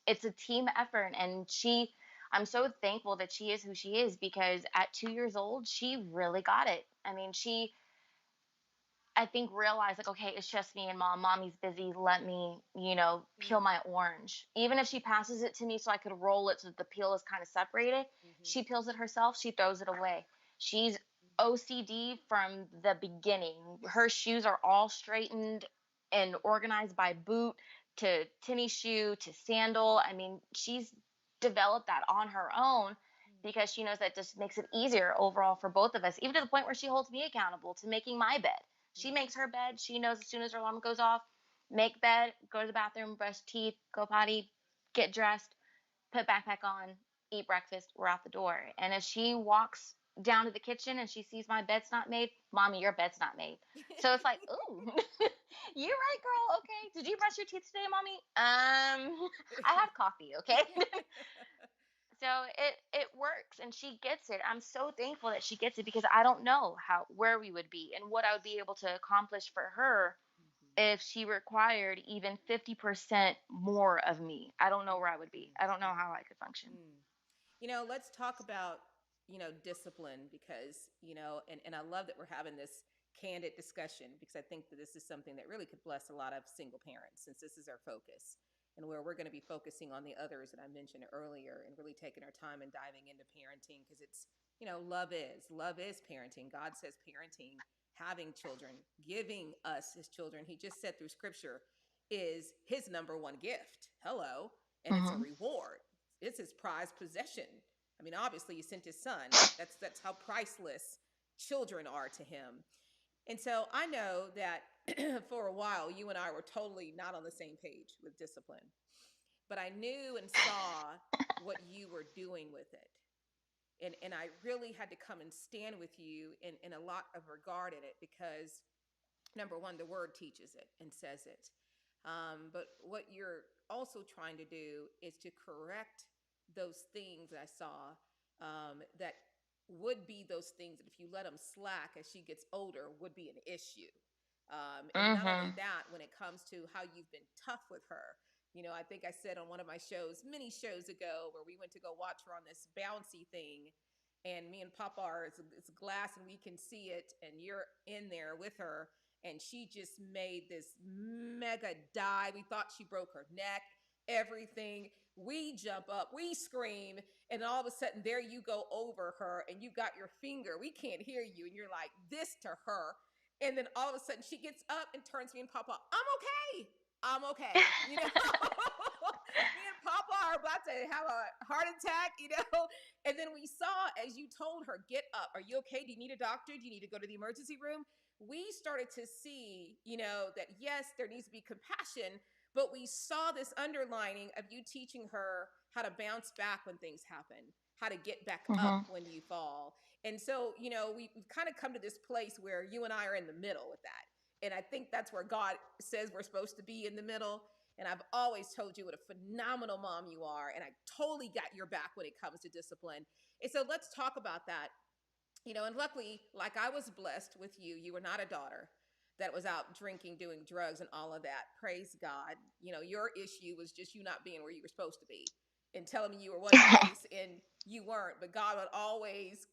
It's a team effort. And I'm so thankful that she is who she is because at 2 years old, she really got it. I mean, I think realize like, okay, it's just me and mom. Mommy's busy. Let me, peel mm, my orange. Even if she passes it to me so I could roll it so that the peel is kind of separated, mhm, she peels it herself. She throws it away. She's OCD from the beginning. Her shoes are all straightened and organized by boot to tennis shoe to sandal. I mean, she's developed that on her own because she knows that just makes it easier overall for both of us, even to the point where she holds me accountable to making my bed. She mm. makes her bed. She knows as soon as her alarm goes off, make bed, go to the bathroom, brush teeth, go potty, get dressed, put backpack on, eat breakfast, we're out the door. And if she walks down to the kitchen and she sees my bed's not made, Mommy, your bed's not made. So it's like, ooh, you're right, girl. Okay. Did you brush your teeth today, Mommy? I had coffee, okay? So it works, and she gets it. I'm so thankful that she gets it, because I don't know how where we would be and what I would be able to accomplish for her Mhm. if she required even 50% more of me. I don't know where I would be. I don't know how I could function. Mm. Let's talk about, discipline because, and I love that we're having this candid discussion because I think that this is something that really could bless a lot of single parents since this is our focus and where we're going to be focusing on the others that I mentioned earlier and really taking our time and diving into parenting because it's, love is parenting. God says parenting, having children, giving us his children. He just said through scripture is his number one gift. Hello. And it's a Hmm. reward. It's his prized possession. I mean, obviously, he sent his son. That's how priceless children are to him. And so I know that for a while, you and I were totally not on the same page with discipline, but I knew and saw what you were doing with it. And I really had to come and stand with you in a lot of regard in it because number one, the word teaches it and says it. But what you're also trying to do is to correct those things that I saw that would be those things that if you let them slack as she gets older would be an issue. And not only Hmm. that, when it comes to how you've been tough with her. I think I said on one of my shows, many shows ago, where we went to go watch her on this bouncy thing, and me and Papa are, it's glass and we can see it, and you're in there with her, and she just made this mega dive. We thought she broke her neck, everything. We jump up, we scream, and all of a sudden, there you go over her, and you got your finger. We can't hear you, and you're like this to her. And then all of a sudden, she gets up and turns to me and Papa, I'm okay. I'm okay. Me and Papa are about to have a heart attack. And then we saw as you told her, get up. Are you okay? Do you need a doctor? Do you need to go to the emergency room? We started to see, that yes, there needs to be compassion, but we saw this underlining of you teaching her how to bounce back when things happen, how to get back up Hmm. when you fall. And so, we've kind of come to this place where you and I are in the middle with that. And I think that's where God says we're supposed to be in the middle. And I've always told you what a phenomenal mom you are. And I totally got your back when it comes to discipline. And so let's talk about that. And luckily, like I was blessed with you, you were not a daughter that was out drinking, doing drugs, and all of that. Praise God. Your issue was just you not being where you were supposed to be and telling me you were one place and you weren't. But God would always,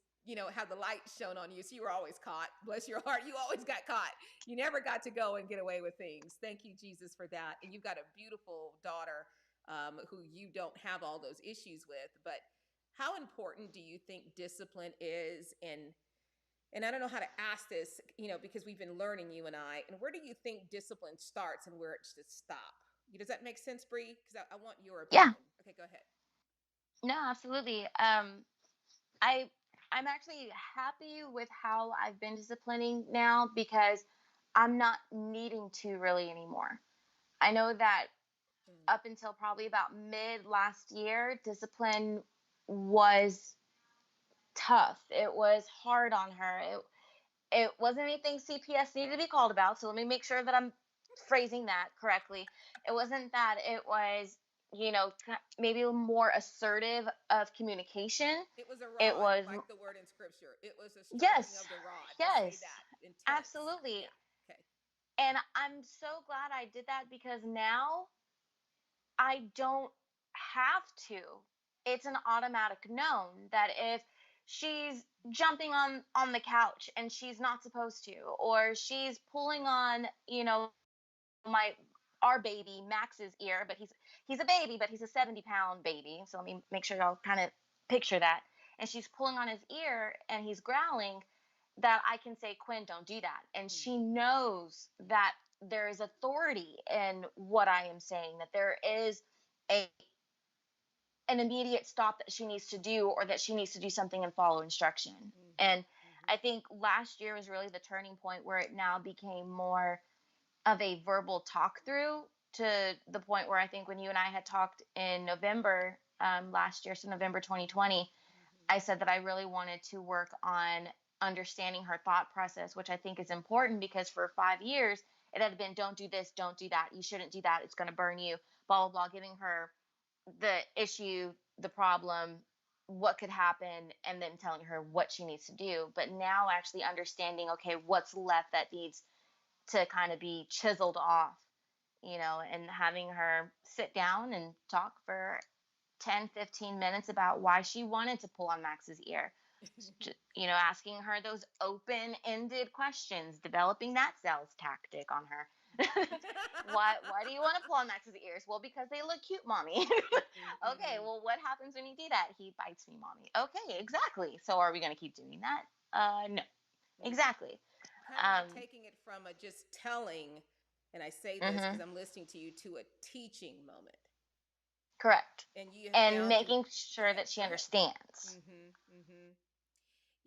have the light shown on you. So you were always caught. Bless your heart. You always got caught. You never got to go and get away with things. Thank you, Jesus, for that. And you've got a beautiful daughter who you don't have all those issues with. But how important do you think discipline is? And I don't know how to ask this, because we've been learning, you and I. And where do you think discipline starts and where it should stop? Does that make sense, Bree? Because I want your Yeah. opinion. Okay, go ahead. No, absolutely. I I'm actually happy with how I've been disciplining now, because I'm not needing to really anymore. I know that Mm, up until probably about mid last year, discipline was tough. It was hard on her. It wasn't anything CPS needed to be called about. So let me make sure that I'm phrasing that correctly. It wasn't that. It was, maybe more assertive of communication. it was a It rod, was, like the word in scripture. It was a striking yes, of the rod. Let's say yes, that. Intense. absolutely. Yeah. Okay. And I'm so glad I did that, because now I don't have to. It's an automatic known that if she's jumping on the couch and she's not supposed to, or she's pulling on, my our baby Max's ear, but he's a baby, but he's a 70-pound baby. So let me make sure y'all kind of picture that. And she's pulling on his ear and he's growling, that I can say, Quinn, don't do that. And Mm, she knows that there is authority in what I am saying, that there is a an immediate stop that she needs to do, or that she needs to do something and follow instruction. mm-hmm, And mm-hmm, I think last year was really the turning point where it now became more of a verbal talk through, to the point where I think when you and I had talked in November last year, so November 2020, mm-hmm, I said that I really wanted to work on understanding her thought process, which I think is important, because for 5 years it had been, don't do this, don't do that, you shouldn't do that, it's going to burn you, blah, blah, blah, giving her the issue, the problem, what could happen, and then telling her what she needs to do. But now actually understanding, okay, what's left that needs to kind of be chiseled off, and having her sit down and talk for 10-15 minutes about why she wanted to pull on Max's ear. Asking her those open-ended questions, developing that sales tactic on her. Why do you want to pull on Max's ears? Well, because they look cute, mommy. Okay, well, what happens when you do that? He bites me, mommy. Okay, exactly. So are we going to keep doing that? No. Exactly. Kind of like taking it from a just telling, and I say this because Mhm. I'm listening to you, to a teaching moment. Correct. And you have And found through, making go sure ahead, that she go ahead. understands.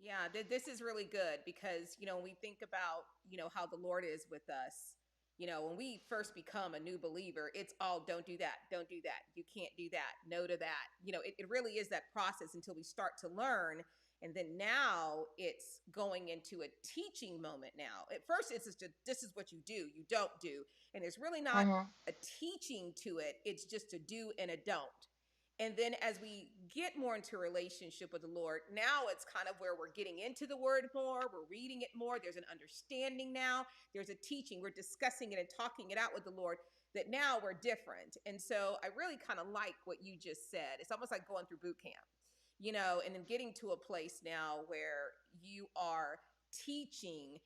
Yeah, this is really good because, when we think about, how the Lord is with us, when we first become a new believer, it's all don't do that, don't do that, you can't do that, no to that. It really is that process until we start to learn. And then now it's going into a teaching moment now. At first, it's just this is what you do, you don't do. And there's really not Mhm. a teaching to it, it's just a do and a don't. And then as we get more into a relationship with the Lord, now it's kind of where we're getting into the word more, we're reading it more, there's an understanding now, there's a teaching, we're discussing it and talking it out with the Lord, that now we're different. And so I really kind of like what you just said. It's almost like going through boot camp, and then getting to a place now where you are teaching,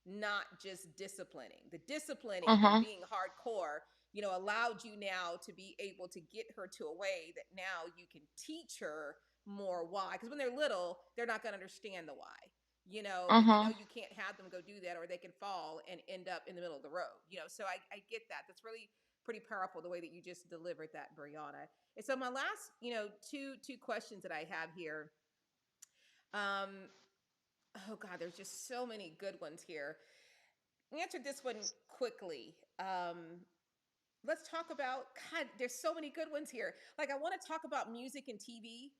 not just disciplining. The disciplining and Mhm. being hardcore, allowed you now to be able to get her to a way that now you can teach her more why. Because when they're little, they're not going to understand the why, but Mhm. you can't have them go do that or they can fall and end up in the middle of the road, So I get that. That's really pretty powerful the way that you just delivered that, Brianna. And so my last, two questions that I have here. Um, oh God, there's just so many good ones here. Answer this one quickly. Let's talk about, God, there's so many good ones here. Like, I want to talk about music and TV,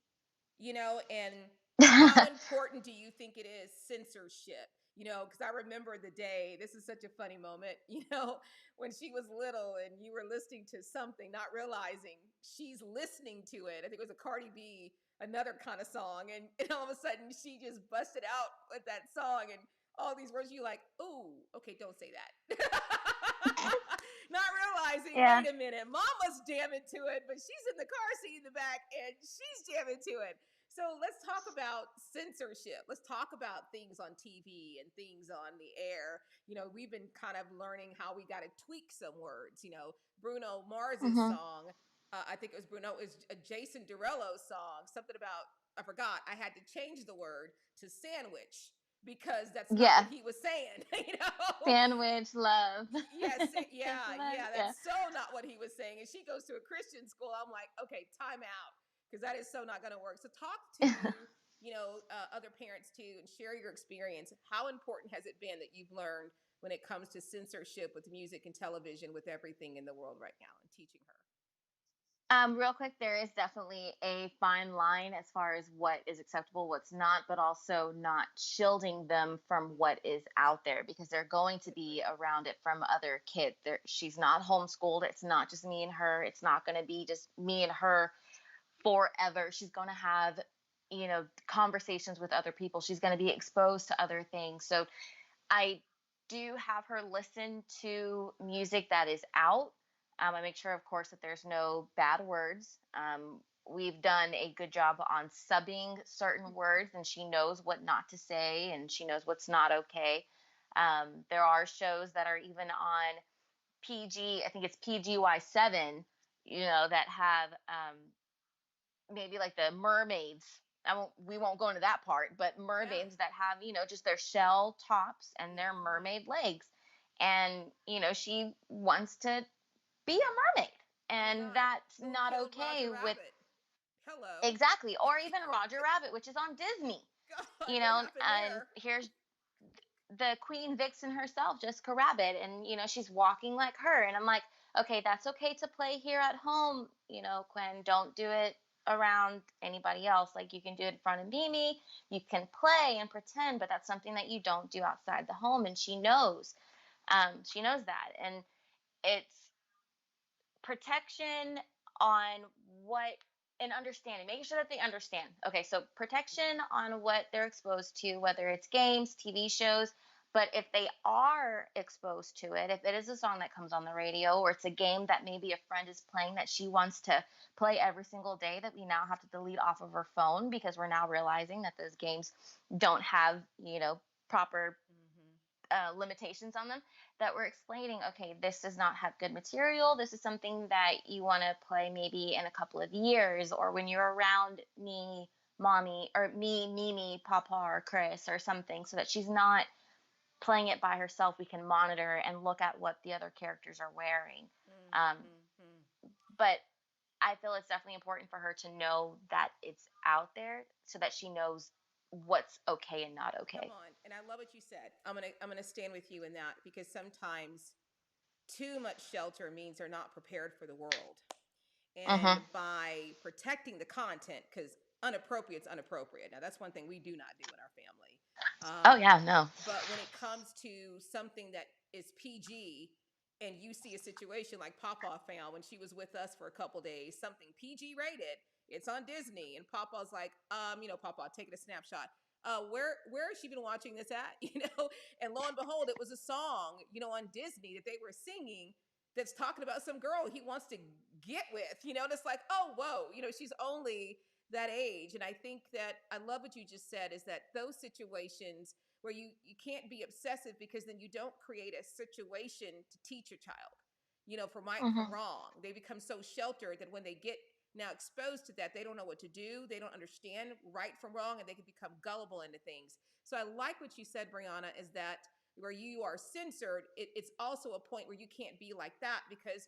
and how important do you think it is censorship? Because I remember the day, this is such a funny moment, when she was little and you were listening to something, not realizing she's listening to it. I think it was a Cardi B, another kind of song. And all of a sudden she just busted out with that song and all these words. You like, ooh, okay, don't say that. Not realizing, Yeah. wait a minute, mama's jamming to it, but she's in the car seat in the back and she's jamming to it. So let's talk about censorship. Let's talk about things on TV and things on the air. We've been kind of learning how we got to tweak some words. Bruno Mars's Mhm. song, I think it was Bruno, it was a Jason Derulo's song, something about, I forgot, I had to change the word to sandwich because that's not what Yeah. he was saying. Sandwich love. Yes, Thanks yeah, so much. yeah, Yeah. that's so not what he was saying. And she goes to a Christian school. I'm like, okay, time out, because that is so not going to work. So talk to, other parents too, and share your experience. How important has it been that you've learned when it comes to censorship with music and television, with everything in the world right now, and teaching her? Real quick, there is definitely a fine line as far as what is acceptable, what's not, but also not shielding them from what is out there, because they're going to I be agree. around it from other kids. She's not homeschooled. It's not just me and her. It's not going to be just me and her forever. She's going to have, conversations with other people. She's going to be exposed to other things. So I do have her listen to music that is out. I make sure, of course, that there's no bad words. We've done a good job on subbing certain words, and she knows what not to say, and she knows what's not okay. There are shows that are even on PG, I think it's PGY7, that have maybe like the mermaids. We won't go into that part, but Yeah. mermaids that have, just their shell tops and their Uh-huh. mermaid legs. And, she wants to be a mermaid. Oh my And God. that's Who not killed Roger okay with, Rabbit? Hello. exactly. Or even Roger Rabbit, which is on Disney. God, what happened And there? here's the Queen Vixen herself, Jessica Rabbit, and she's walking like her, and I'm like, okay, that's okay to play here at home, Quinn. Don't do it around anybody else. Like, you can do it in front of Mimi, you can play and pretend, but that's something that you don't do outside the home, and she knows that, and it's protection on what and understanding, making sure that they understand. Okay, so protection on what they're exposed to, whether it's games, TV shows. But if they are exposed to it, if it is a song that comes on the radio, or it's a game that maybe a friend is playing that she wants to play every single day, that we now have to delete off of her phone because we're now realizing that those games don't have, proper limitations on them, that we're explaining, okay, this does not have good material. This is something that you want to play maybe in a couple of years, or when you're around me, mommy, or me, Mimi, Papa, or Chris, or something, so that she's not playing it by herself. We can monitor and look at what the other characters are wearing. But I feel it's definitely important for her to know that it's out there, so that she knows what's okay and not okay. Come on. And I love what you said. I'm gonna stand with you in that, because sometimes too much shelter means they're not prepared for the world. And Mm-hmm. by protecting the content, because unappropriate's unappropriate. Now that's one thing we do not do in our family. Oh Um, yeah, no. but when it comes to something that is PG, and you see a situation like Papa found when she was with us for a couple days, something PG rated, it's on Disney, and Papa's like, Papa, taking a snapshot. Where has she been watching this at? And lo and behold, it was a song, on Disney that they were singing that's talking about some girl he wants to get with, and it's like, oh, whoa, she's only that age. And I think that I love what you just said, is that those situations where you can't be obsessive, because then you don't create a situation to teach your child, for right from Mm-hmm. wrong. They become so sheltered that when they get now exposed to that, they don't know what to do. They don't understand right from wrong, and they can become gullible into things. So I like what you said, Brianna, is that where you are censored, it's also a point where you can't be like that, because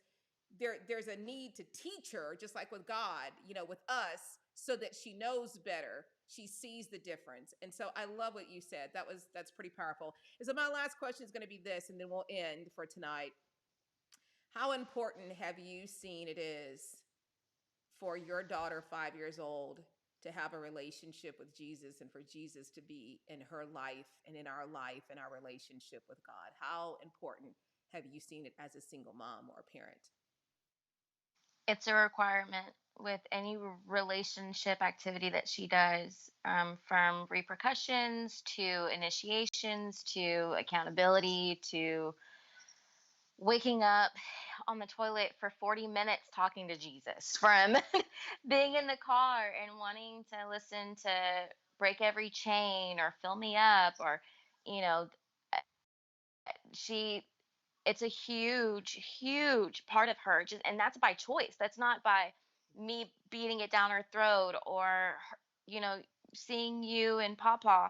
there's a need to teach her, just like with God, with us, so that she knows better. She sees the difference. And so I love what you said. That's pretty powerful. And so my last question is going to be this, and then we'll end for tonight. How important have you seen it is for your daughter, 5 years old, to have a relationship with Jesus, and for Jesus to be in her life and in our life and our relationship with God? How important have you seen it as a single mom or a parent? It's a requirement with any relationship activity that she does, from repercussions to initiations to accountability to waking up on the toilet for 40 minutes talking to Jesus, from being in the car and wanting to listen to Break Every Chain or Fill Me Up, or, you know, she it's a huge, huge part of her, just, and that's by choice. That's not by me beating it down her throat, or you know seeing you and Papa,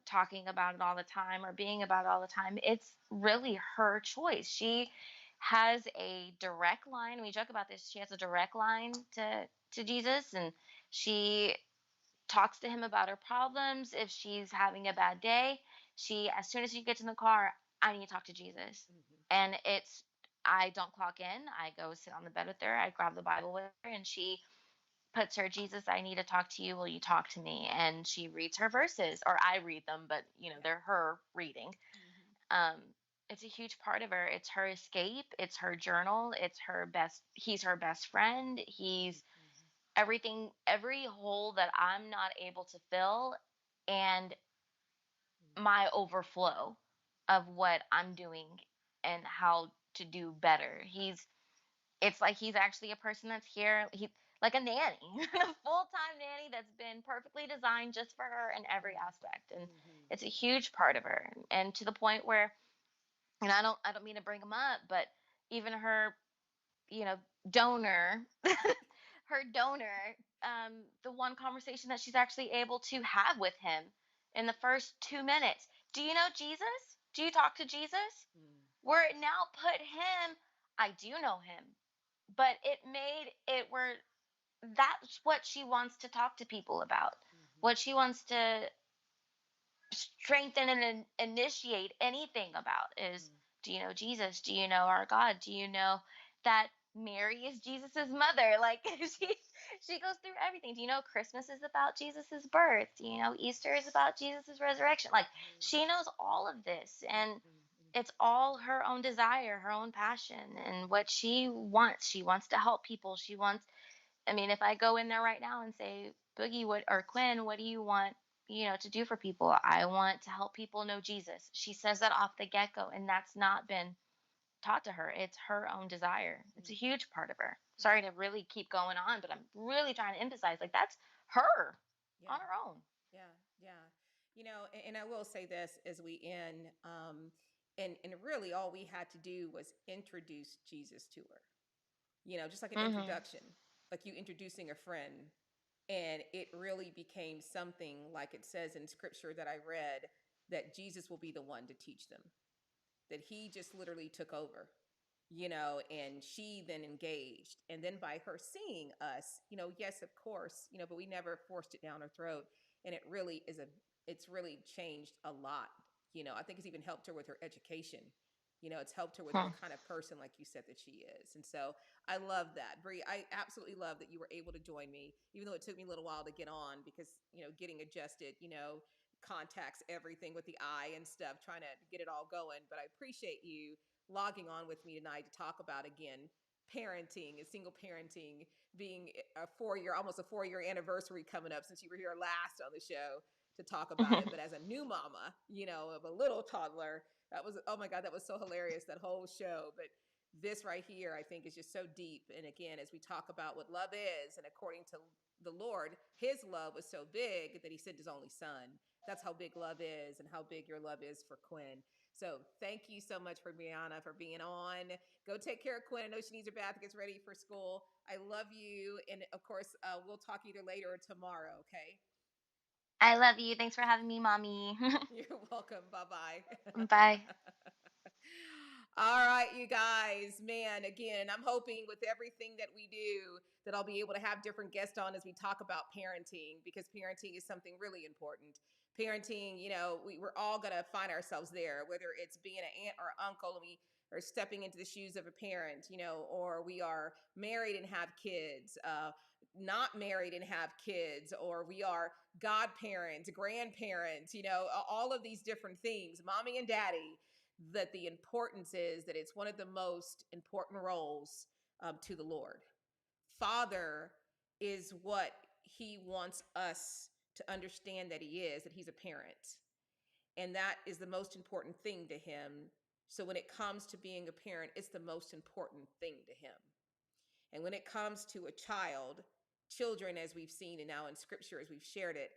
talking about it all the time, or being about it all the time. It's really her choice. She has a direct line. We joke about this. She has a direct line to Jesus, and she talks to him about her problems. If she's having a bad day, as soon as she gets in the car, I need to talk to Jesus. And I don't clock in. I go sit on the bed with her. I grab the Bible with her, and she puts her, Jesus, I need to talk to you. Will you talk to me? And she reads her verses, or I read them, but they're her reading. Um, it's a huge part of her. It's her escape. It's her journal. He's her best friend. He's everything, every hole that I'm not able to fill, and my overflow of what I'm doing and how to do better. It's like he's actually a person that's here. He like a nanny, a full-time nanny that's been perfectly designed just for her in every aspect. And it's a huge part of her. And to the point where, and I don't mean to bring him up, but even her, you know, donor, her donor, the one conversation that she's actually able to have with him in the first 2 minutes. Do you know Jesus? Do you talk to Jesus? Where it now put him, I do know him, but it made it where that's what she wants to talk to people about, what she wants to strengthen and initiate anything about is, do you know Jesus? Do you know our God? Do you know that Mary is Jesus's mother? Like she goes through everything. Do you know Christmas is about Jesus's birth? Do you know Easter is about Jesus's resurrection? Like she knows all of this, and it's all her own desire, her own passion, and what she wants. She wants to help people. She wants I mean, if I go in there right now and say, Boogie, what, or Quinn, what do you want, to do for people? I want to help people know Jesus. She says that off the get go, and that's not been taught to her. It's her own desire. It's a Mm. huge part of her. Sorry to really keep going on, but I'm really trying to emphasize, like, that's her Yeah. on her own. Yeah. Yeah. And I will say this as we end, and really all we had to do was introduce Jesus to her, just like an Hmm. introduction, like you introducing a friend. And it really became something like it says in scripture that I read, that Jesus will be the one to teach them, that he just literally took over, and she then engaged. And then by her seeing us, yes, of course, but we never forced it down her throat. And it's really changed a lot. I think it's even helped her with her education. It's helped her with what kind of person, like you said, that she is. And so I love that. Bree, I absolutely love that you were able to join me, even though it took me a little while to get on because, getting adjusted, contacts, everything with the eye and stuff, trying to get it all going. But I appreciate you logging on with me tonight to talk about, again, parenting and single parenting, being almost a 4 year anniversary coming up since you were here last on the show to talk about it. But as a new mama, of a little toddler, that was, oh my God, that was so hilarious, that whole show. But this right here, I think, is just so deep. And again, as we talk about what love is, and according to the Lord, his love was so big that he sent his only son. That's how big love is, and how big your love is for Quinn. So thank you so much for Brianna for being on. Go take care of Quinn. I know she needs her bath, gets ready for school. I love you. And of course, we'll talk either later or tomorrow, okay? I love you. Thanks for having me, mommy. You're welcome. Bye bye. Bye. All right, you guys, man, again, I'm hoping with everything that we do that I'll be able to have different guests on as we talk about parenting, because parenting is something really important. Parenting, we're all going to find ourselves there, whether it's being an aunt or uncle and we are stepping into the shoes of a parent, or we are married and have kids, not married and have kids, or we are godparents, grandparents, all of these different things, mommy and daddy, that the importance is that it's one of the most important roles to the Lord. Father is what he wants us to understand that he is, that he's a parent. And that is the most important thing to him. So when it comes to being a parent, it's the most important thing to him. And when it comes to a child, children, as we've seen and now in scripture, as we've shared it,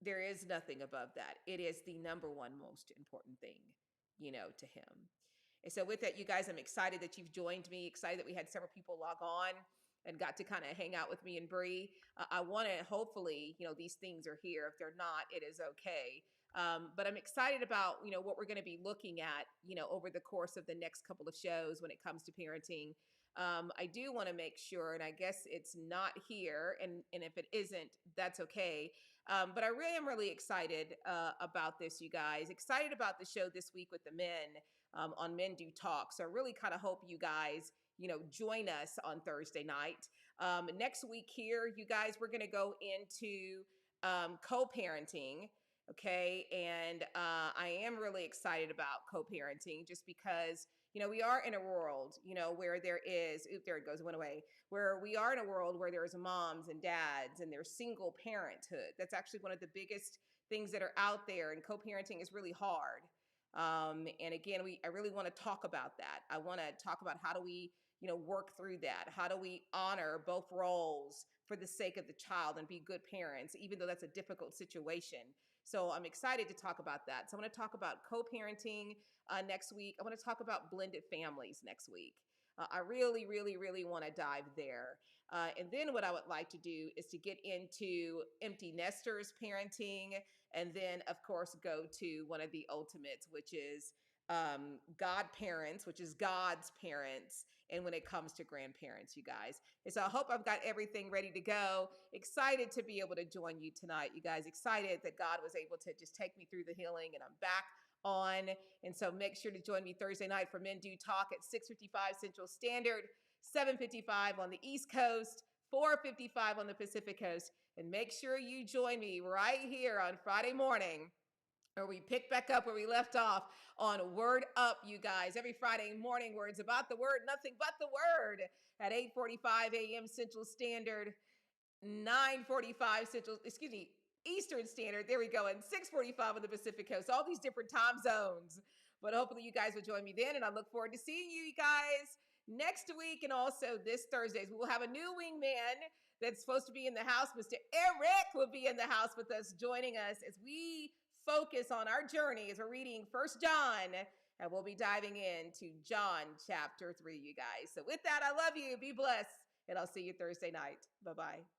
there is nothing above that. It is the number one most important thing, to him. And so with that, you guys, I'm excited that you've joined me, excited that we had several people log on and got to kind of hang out with me and Bree. I want to, hopefully, these things are here. If they're not, it is okay. But I'm excited about, what we're going to be looking at, over the course of the next couple of shows when it comes to parenting. I do want to make sure, and I guess it's not here, and if it isn't, that's okay. But I really am really excited about this, you guys. Excited about the show this week with the men on Men Do Talk. So I really kind of hope you guys, join us on Thursday night. Next week here, you guys, we're going to go into co-parenting. Okay. And I am really excited about co-parenting just because, we are in a world, where there is, there it goes, it went away, where we are in a world where there's moms and dads and there's single parenthood. That's actually one of the biggest things that are out there, and co-parenting is really hard. And again, I really want to talk about that. I want to talk about how do we, work through that? How do we honor both roles for the sake of the child and be good parents, even though that's a difficult situation? So I'm excited to talk about that. So I want to talk about co-parenting next week. I want to talk about blended families next week. I really, really, really want to dive there. And then what I would like to do is to get into empty nesters parenting, and then, of course, go to one of the ultimates, which is godparents, which is God's parents, and when it comes to grandparents, you guys. And so I hope I've got everything ready to go. Excited to be able to join you tonight, you guys. Excited that God was able to just take me through the healing, and I'm back on. And so make sure to join me Thursday night for Men Do Talk at 6:55 Central Standard, 7:55 on the East Coast, 4:55 on the Pacific Coast. And make sure you join me right here on Friday morning or we pick back up where we left off on Word Up, you guys. Every Friday morning where it's about the Word, nothing but the Word at 8:45 a.m. Central Standard, 9:45 Eastern Standard. There we go. And 6:45 on the Pacific Coast. All these different time zones. But hopefully you guys will join me then. And I look forward to seeing you guys next week and also this Thursday. We will have a new wingman that's supposed to be in the house. Mr. Eric will be in the house with us, joining us as we focus on our journey as we're reading 1 John. And we'll be diving into John chapter 3, you guys. So with that, I love you. Be blessed. And I'll see you Thursday night. Bye-bye.